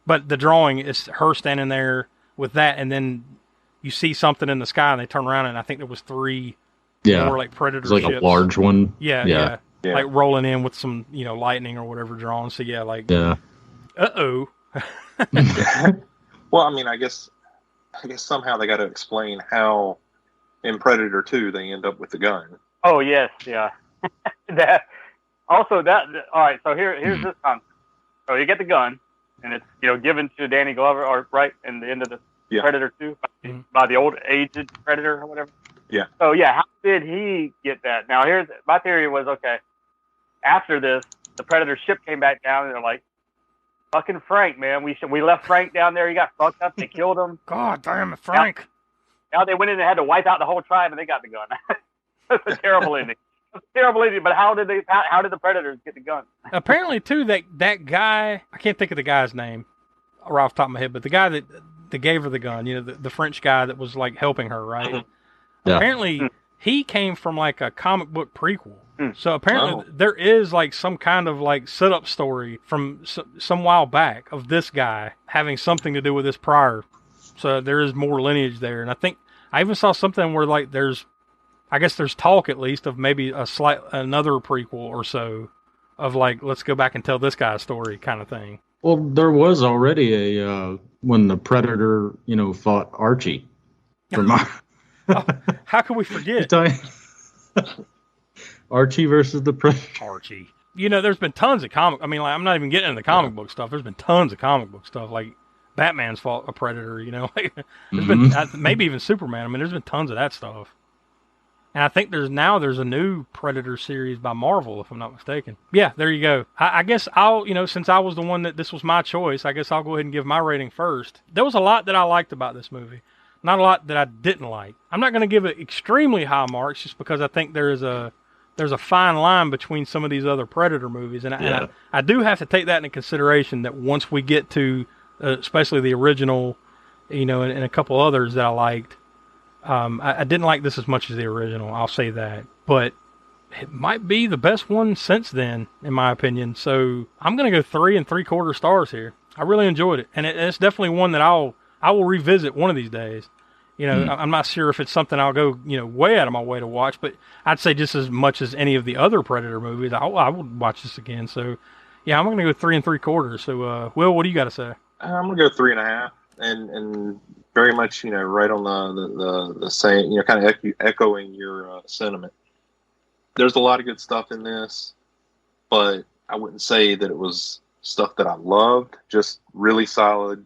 But the drawing is her standing there with that, and then you see something in the sky and they turn around and I think there was 3 more like predator it's like ships. a large one. Yeah. Like rolling in with some, lightning or whatever drawn. So uh-oh. Well, I mean, I guess somehow they got to explain how in Predator 2 they end up with the gun. Oh yes, yeah. All right. So here's this concept. So you get the gun, and it's given to Danny Glover, or right in the end of the Predator 2 by the old aged Predator or whatever. Yeah. So how did he get that? Now here's my theory was after this, the Predator ship came back down, and they're like, "Fucking Frank, man, we left Frank down there. He got fucked up. They killed him. God damn it, Frank." Now they went in and had to wipe out the whole tribe, and they got the gun. That's a terrible ending. Terrible ending, but how did the Predators get the gun? Apparently, too, that guy, I can't think of the guy's name right off the top of my head, but the guy that gave her the gun, the French guy that was like helping her, right? Yeah. Apparently, he came from like a comic book prequel. So apparently, there is like some kind of like setup story from some while back of this guy having something to do with this prior. So there is more lineage there, and I think I even saw something where like there's talk at least of maybe another prequel or so of like, let's go back and tell this guy's story kind of thing. Well, there was already when the Predator, fought Archie. How can we forget? Archie versus the Predator. Archie. There's been tons of comic. I mean, like, I'm not even getting into the comic book stuff. There's been tons of comic book stuff. Like Batman's fought a Predator. There's been maybe even Superman. I mean, there's been tons of that stuff. And I think there's a new Predator series by Marvel, if I'm not mistaken. Yeah, there you go. I guess I'll, since I was the one that this was my choice, I guess I'll go ahead and give my rating first. There was a lot that I liked about this movie. Not a lot that I didn't like. I'm not going to give it extremely high marks just because I think there's a fine line between some of these other Predator movies. And I do have to take that into consideration that once we get to, especially the original, and a couple others that I liked, I didn't like this as much as the original, I'll say that. But it might be the best one since then, in my opinion. So I'm going to go 3 3/4 stars here. I really enjoyed it. And it's definitely one that I will revisit one of these days. I'm not sure if it's something I'll go, way out of my way to watch, but I'd say just as much as any of the other Predator movies, I would watch this again. So, yeah, I'm going to go 3 3/4. So, Will, what do you got to say? I'm going to go 3.5, and very much, right on the same, kind of echoing your sentiment. There's a lot of good stuff in this, but I wouldn't say that it was stuff that I loved. Just really solid.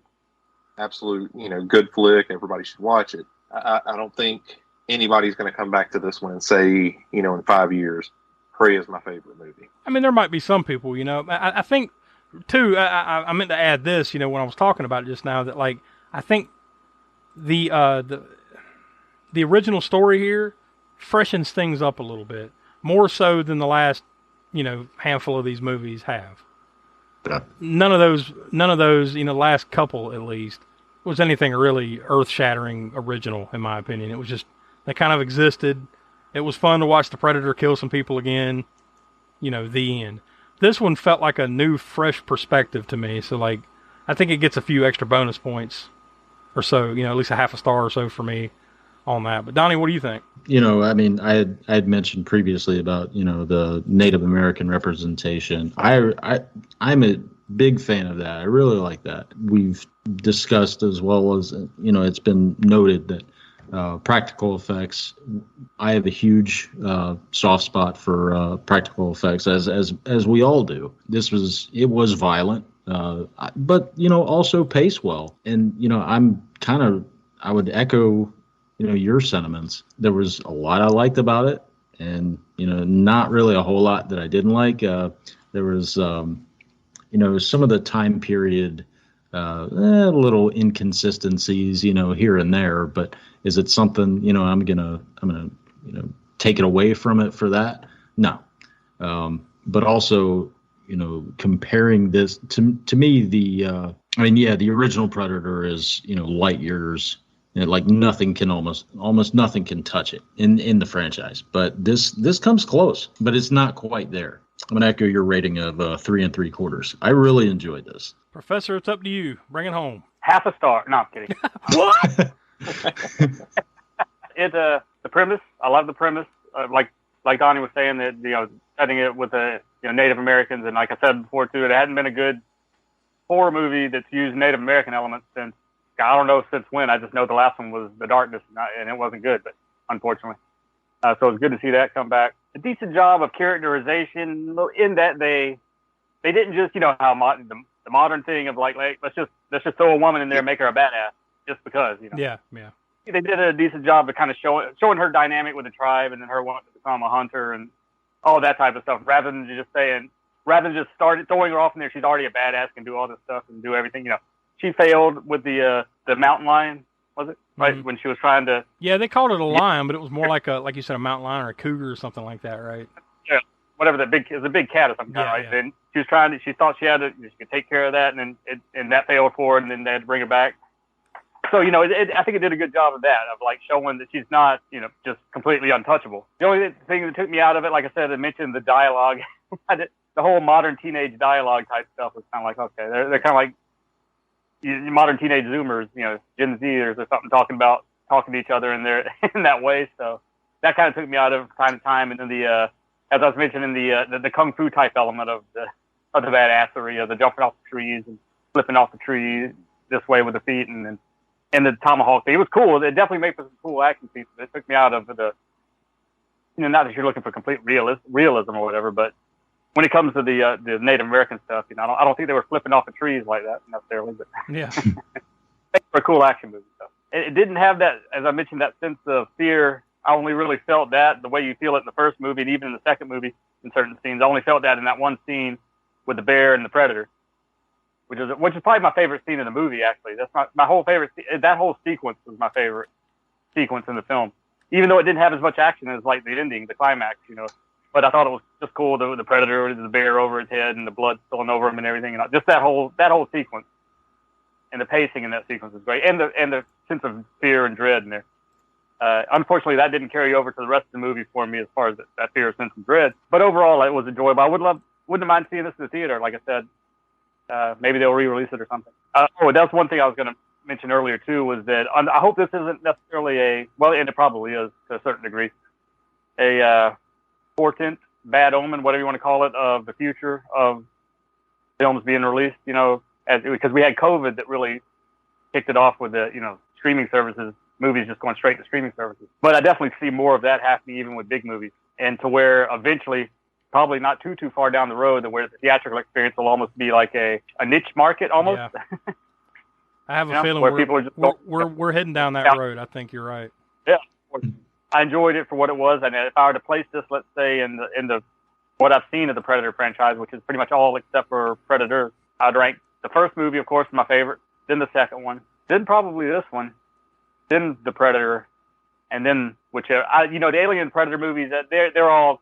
Absolute, good flick. Everybody should watch it. I don't think anybody's going to come back to this one and say, in 5 years, Prey is my favorite movie. I mean, there might be some people, I think, too, I meant to add this, when I was talking about it just now, that, like, I think the original story here freshens things up a little bit, more so than the last, handful of these movies have. Yeah. None of those, last couple at least, was anything really earth-shattering original, in my opinion. It was just, they kind of existed. It was fun to watch the Predator kill some people again. The end. This one felt like a new, fresh perspective to me. So, like, I think it gets a few extra bonus points or so, at least a half a star or so for me on that. But Donnie, what do you think? I mean, I had mentioned previously about, the Native American representation. I'm a big fan of that. I really like that. We've discussed as well as, it's been noted that practical effects, I have a huge soft spot for practical effects, as we all do. It was violent, but, also paced well. And, I would echo your sentiments. There was a lot I liked about it, and not really a whole lot that I didn't like. There was some of the time period little inconsistencies here and there, but is it something I'm gonna take it away from it for that? No. But also comparing this to me, the original Predator is light years And like nothing can almost nothing can touch it in the franchise. But this comes close, but it's not quite there. I'm gonna echo your rating of 3 3/4. I really enjoyed this. Professor, it's up to you. Bring it home. Half a star. No, I'm kidding. What? The premise. I love the premise. Like Donnie was saying, that setting it with the Native Americans, and like I said before too, it hadn't been a good horror movie that's used Native American elements since I don't know since when. I just know the last one was The Darkness, and it wasn't good, but unfortunately, so it was good to see that come back. A decent job of characterization in that they didn't just how the modern thing of like let's just throw a woman in there and make her a badass just because Yeah. They did a decent job of kind of showing her dynamic with the tribe, and then her wanting to become a hunter and all that type of stuff, rather than just throwing her off in there. She's already a badass, can do all this stuff and do everything. She failed with the mountain lion, was it? Right, when she was trying to. Yeah, they called it a lion, but it was more like you said, a mountain lion or a cougar or something like that, right? Yeah, whatever it was a big cat or something, right? Yeah. And she was she thought she could take care of that, and then that failed for her, and then they had to bring her back. So, I think it did a good job of that, of like showing that she's not, just completely untouchable. The only thing that took me out of it, like I said, I mentioned the dialogue. The whole modern teenage dialogue type stuff was kind of like, okay, they're kind of like modern teenage Zoomers, Gen Zers or something, talking to each other in that way. So that kind of took me out of time to time. And then as I was mentioning, the kung fu type element of the badassery, the jumping off the trees and flipping off the tree this way with the feet, and the tomahawk thing. It was cool. It definitely made for some cool action scenes, but it took me out of the, not that you're looking for complete realism or whatever, but when it comes to the Native American stuff, I don't think they were flipping off the trees like that necessarily, but yeah, for a cool action movie. So it didn't have that, as I mentioned, that sense of fear. I only really felt that the way you feel it in the first movie, and even in the second movie in certain scenes. I only felt that in that one scene with the bear and the predator, which is probably my favorite scene in the movie. Actually, that's my whole favorite. That whole sequence was my favorite sequence in the film, even though it didn't have as much action as like the ending, the climax, But I thought it was just cool, the predator with the bear over his head and the blood spilling over him and everything, and just that whole sequence, and the pacing in that sequence is great, and the sense of fear and dread in there. Unfortunately, that didn't carry over to the rest of the movie for me as far as that fear, sense, and dread. But overall, it was enjoyable. I wouldn't mind seeing this in the theater. Like I said, maybe they'll re-release it or something. That's one thing I was going to mention earlier too, was that I hope this isn't necessarily and it probably is to a certain degree, a portent, bad omen, whatever you want to call it, of the future of films being released. Because we had COVID that really kicked it off with the streaming services, movies just going straight to streaming services. But I definitely see more of that happening even with big movies, and to where eventually, probably not too far down the road, where the theatrical experience will almost be like a niche market almost. Yeah. I have a feeling we're heading down that road. I think you're right. Yeah, I enjoyed it for what it was, and if I were to place this, let's say in the what I've seen of the Predator franchise, which is pretty much all except for Predator, I'd rank the first movie, of course, my favorite, then the second one, then probably this one, then the Predator, and then whichever. The Alien Predator movies, they're all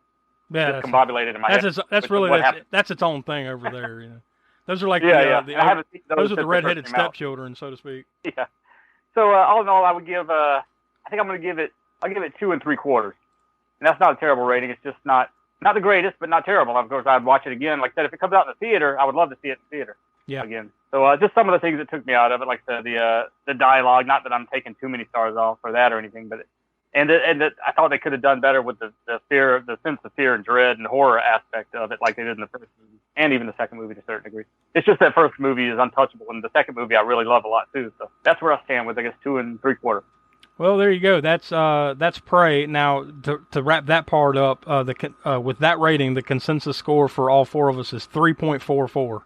discombobulated in my head. That's its own thing over there. Those are like those are the redheaded stepchildren, so to speak. Yeah. So all in all, I would give. I think I'm going to give it. I'll give it 2 3/4, and that's not a terrible rating. It's just not the greatest, but not terrible. Of course, I'd watch it again. Like I said, if it comes out in the theater, I would love to see it in the theater. Yeah. Again. So just some of the things that took me out of it, like the dialogue. Not that I'm taking too many stars off for that or anything, but I thought they could have done better with the fear, the sense of fear and dread and horror aspect of it, like they did in the first movie and even the second movie to a certain degree. It's just that first movie is untouchable, and the second movie I really love a lot too. So that's where I stand with, I guess, 2 3/4. Well, there you go. That's Prey. Now to wrap that part up, with that rating, the consensus score for all 4 of us is 3.44.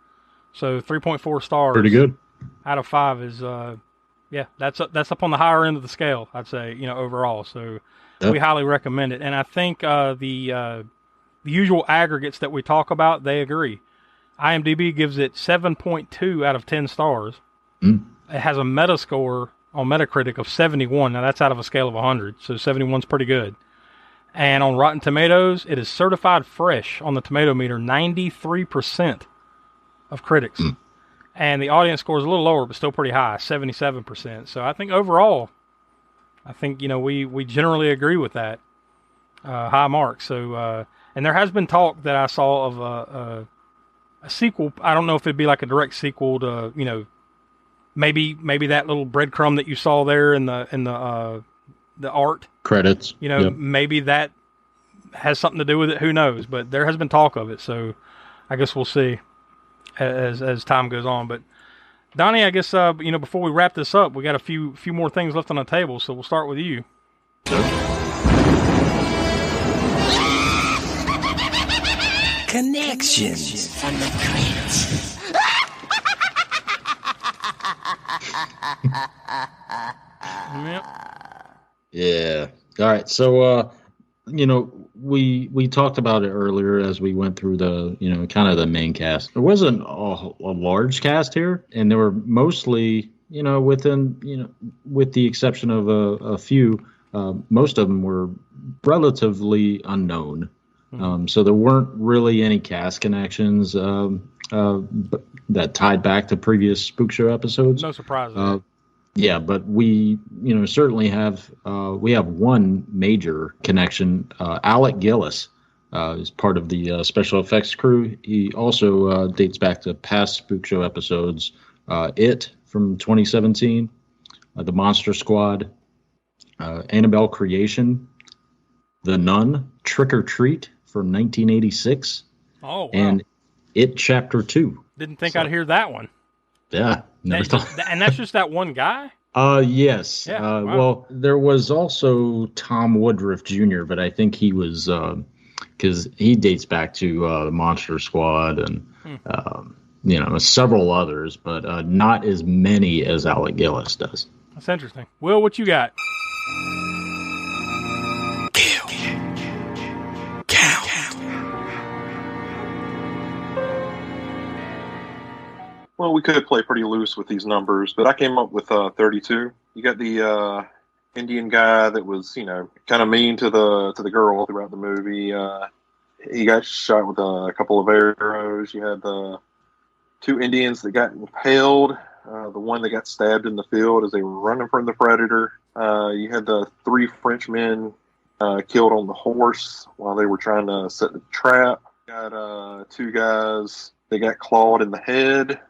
So 3.4 stars. Pretty good. Out of 5 is that's up on the higher end of the scale, I'd say, overall. So we highly recommend it. And I think the usual aggregates that we talk about, they agree. IMDb gives it 7.2 out of 10 stars. It has a Metascore on Metacritic of 71. Now that's out of a scale of 100, so 71's pretty good. And on Rotten Tomatoes, it is certified fresh on the tomato meter, 93% of critics. And the audience score is a little lower, but still pretty high, 77%. So I think overall, I think we generally agree with that. High marks. So and there has been talk that I saw of a sequel. I don't know if it'd be like a direct sequel to maybe that little breadcrumb that you saw there in the art credits. Yep. Maybe that has something to do with it. Who knows? But there has been talk of it. So I guess we'll see as time goes on. But Donnie, I guess before we wrap this up, we got a few more things left on the table. So we'll start with you. Connections from the credits. Yeah. All right. So, we talked about it earlier as we went through the, kind of the main cast. There wasn't a large cast here, and they were mostly, within, with the exception of a few, most of them were relatively unknown. So there weren't really any cast connections that tied back to previous Spook Show episodes. No surprises. Yeah, but we, certainly have one major connection. Alec Gillis is part of the special effects crew. He also dates back to past Spook Show episodes. It from 2017, The Monster Squad, Annabelle Creation, The Nun, Trick or Treat from 1986. Oh, wow. And It Chapter 2. Didn't think I'd hear that one. Yeah. And that's just that one guy? Yes. Yeah, wow. Well, there was also Tom Woodruff Jr., but I think he was, because he dates back to the Monster Squad and, several others, but not as many as Alec Gillis does. That's interesting. Will, what you got? Well, we could play pretty loose with these numbers, but I came up with 32. You got the Indian guy that was, kind of mean to the girl throughout the movie. He got shot with a couple of arrows. You had the two Indians that got impaled. The one that got stabbed in the field as they were running from the predator. You had the three Frenchmen killed on the horse while they were trying to set the trap. You got two guys that got clawed in the head.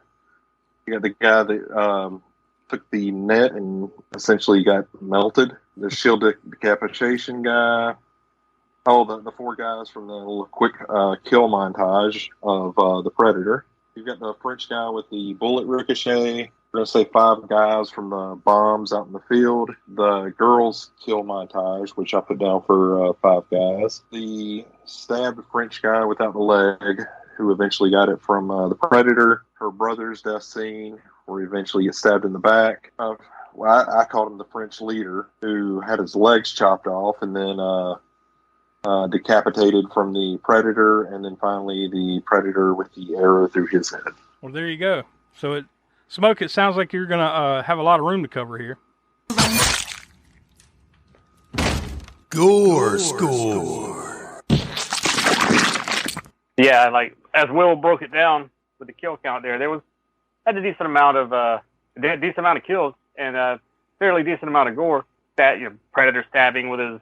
You got the guy that took the net and essentially got melted. The shield decapitation guy. Oh, the four guys from the little quick kill montage of the Predator. You've got the French guy with the bullet ricochet. We're going to say 5 guys from the bombs out in the field. The girls kill montage, which I put down for 5 guys. The stabbed French guy without the leg, who eventually got it from the Predator. Her brother's death scene, where he eventually gets stabbed in the back. I called him the French leader, who had his legs chopped off and then decapitated from the Predator, and then finally the Predator with the arrow through his head. Well, there you go. So, Smoke, it sounds like you're going to have a lot of room to cover here. Gore score. Yeah, like as Will broke it down with the kill count there had a decent amount of kills and fairly decent amount of gore. That Predator stabbing with his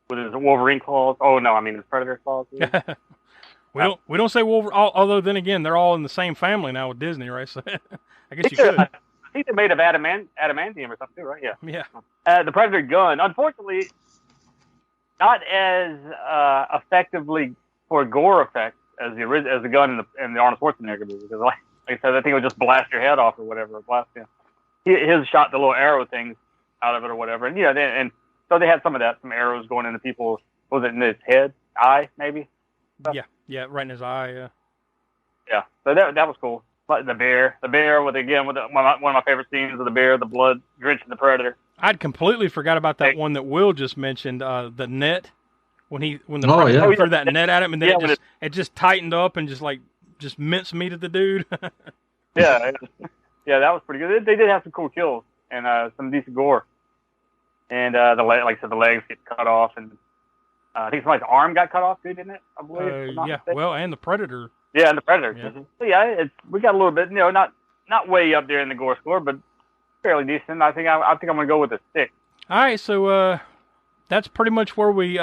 Wolverine claws. Oh no, I mean his Predator claws. we don't say Wolverine. Although then again, they're all in the same family now with Disney, right? So I guess you could. I think they're made of adamantium or something too, right? Yeah. Yeah. The Predator gun, unfortunately, not as effectively for gore effect as the gun in the Arnold Schwarzenegger movie. Because like I said, I think it would just blast your head off or whatever. His shot the little arrow things out of it or whatever, and so they had some arrows going into people. Was it in his head, eye, maybe? Yeah, right in his eye. Yeah. So that was cool. But the bear with one of my favorite scenes of the bear, the blood drenching the Predator. I'd completely forgot about that one that Will just mentioned. The net when the Predator threw that net at him, and then it just tightened up and just minced meat at the dude. yeah, that was pretty good. They did have some cool kills and some decent gore. And like I said, the legs get cut off, and I think somebody's arm got cut off too, didn't it? I believe. Well, and the Predator. Yeah, and the Predator. Yeah. Mm-hmm. So we got a little bit, not way up there in the gore score, but fairly decent. I think I'm gonna go with a 6. All right, so that's pretty much where we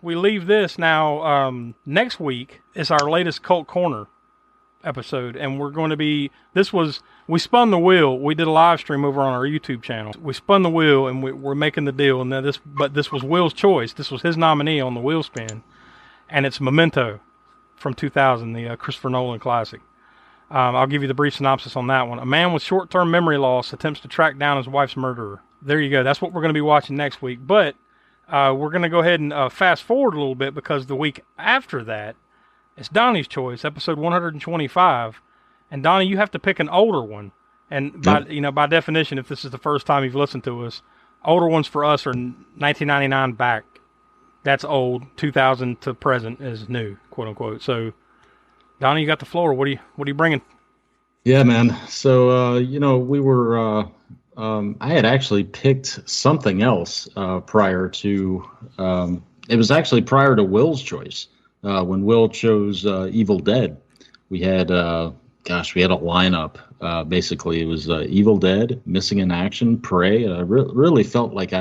leave this. Now, next week is our latest Cult Corner episode, and we're going to be. We spun the wheel. We did a live stream over on our YouTube channel. We spun the wheel, and we're making the deal. And this was Will's choice. This was his nominee on the wheel spin, and it's Memento from 2000, the Christopher Nolan classic. I'll give you the brief synopsis on that one. A man with short-term memory loss attempts to track down his wife's murderer. There you go. That's what we're going to be watching next week. But we're going to go ahead and fast forward a little bit, because the week after that, it's Donnie's choice, episode 125. And Donnie, you have to pick an older one. And by definition, if this is the first time you've listened to us, older ones for us are 1999 back. That's old. 2000 to present is new, quote unquote. So, Donnie, you got the floor. What are you bringing? Yeah, man. So we were. I had actually picked something else prior to. It was actually prior to Will's choice. When Will chose Evil Dead, we had a lineup. Basically, it was Evil Dead, Missing in Action, Prey. I really felt like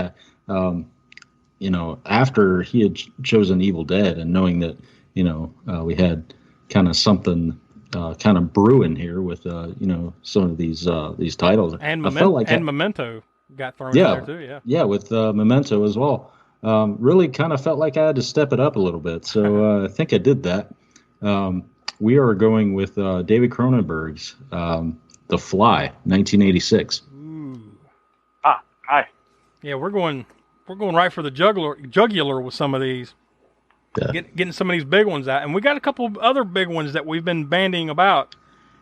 after he had chosen Evil Dead, and knowing that we had kind of something kind of brewing here with some of these titles, and Memento got thrown in there too. Yeah, with Memento as well. Really kind of felt like I had to step it up a little bit, so I think I did that. We are going with David Cronenberg's The Fly, 1986. Ooh. Hi. Yeah, we're going right for the jugular with some of these. Yeah. Getting some of these big ones out, and we got a couple of other big ones that we've been bandying about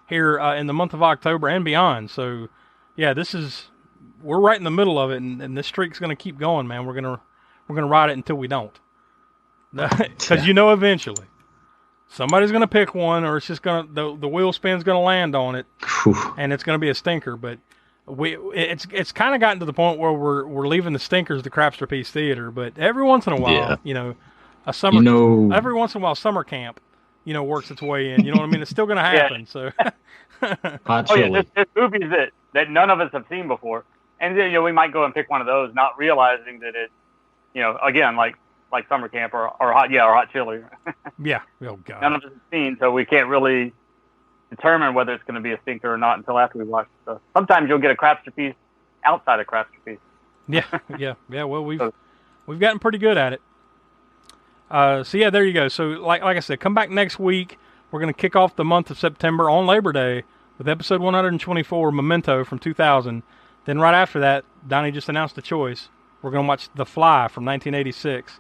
here in the month of October and beyond. So, yeah, we're right in the middle of it, and this streak's going to keep going, man. We're gonna ride it until we don't, because eventually somebody's going to pick one, or it's just the wheel spin's going to land on it, and it's going to be a stinker. But it's kind of gotten to the point where we're leaving the stinkers to the Crapster Theater. But every once in a while, every once in a while, summer camp, works its way in. You know what I mean? It's still going to happen. So, there's movies that none of us have seen before, and we might go and pick one of those, not realizing that it, again, like summer camp or hot chili. Yeah. Oh God. None of us have seen, so we can't really determine whether it's going to be a stinker or not until after we watch it. So sometimes you'll get a Crapster piece outside of Crapster piece. Yeah. Well, we've gotten pretty good at it. So yeah, there you go. So like I said, come back next week. We're going to kick off the month of September on Labor Day with episode 124, Memento from 2000. Then right after that, Donnie just announced the choice. We're going to watch The Fly from 1986.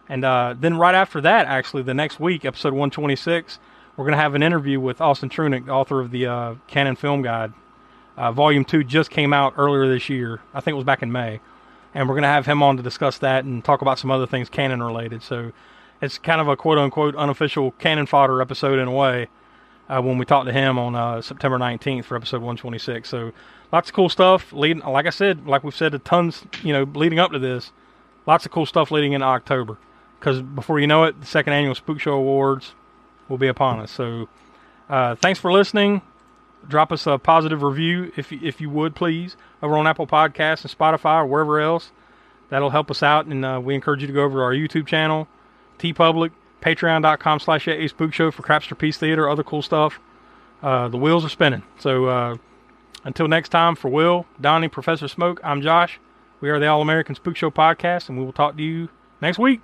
And then right after that, actually, the next week, episode 126, we're going to have an interview with Austin Trunick, author of the Canon Film Guide. Volume 2 just came out earlier this year. I think it was back in May. And we're going to have him on to discuss that and talk about some other things Canon related. So it's kind of a quote-unquote unofficial Canon fodder episode in a way when we talk to him on September 19th for episode 126. So lots of cool stuff. Like I said, like we've said to tons, leading up to this, lots of cool stuff leading into October. Because before you know it, the second annual Spookshow Awards will be upon us. So thanks for listening. Drop us a positive review, if you would, please, over on Apple Podcasts and Spotify or wherever else. That'll help us out, and we encourage you to go over to our YouTube channel, TeePublic, Patreon.com/Spookshow for Crapster Peace Theater, other cool stuff. The wheels are spinning. So until next time, for Will, Donnie, Professor Smoke, I'm Josh. We are the All-American Spook Show Podcast, and we will talk to you next week.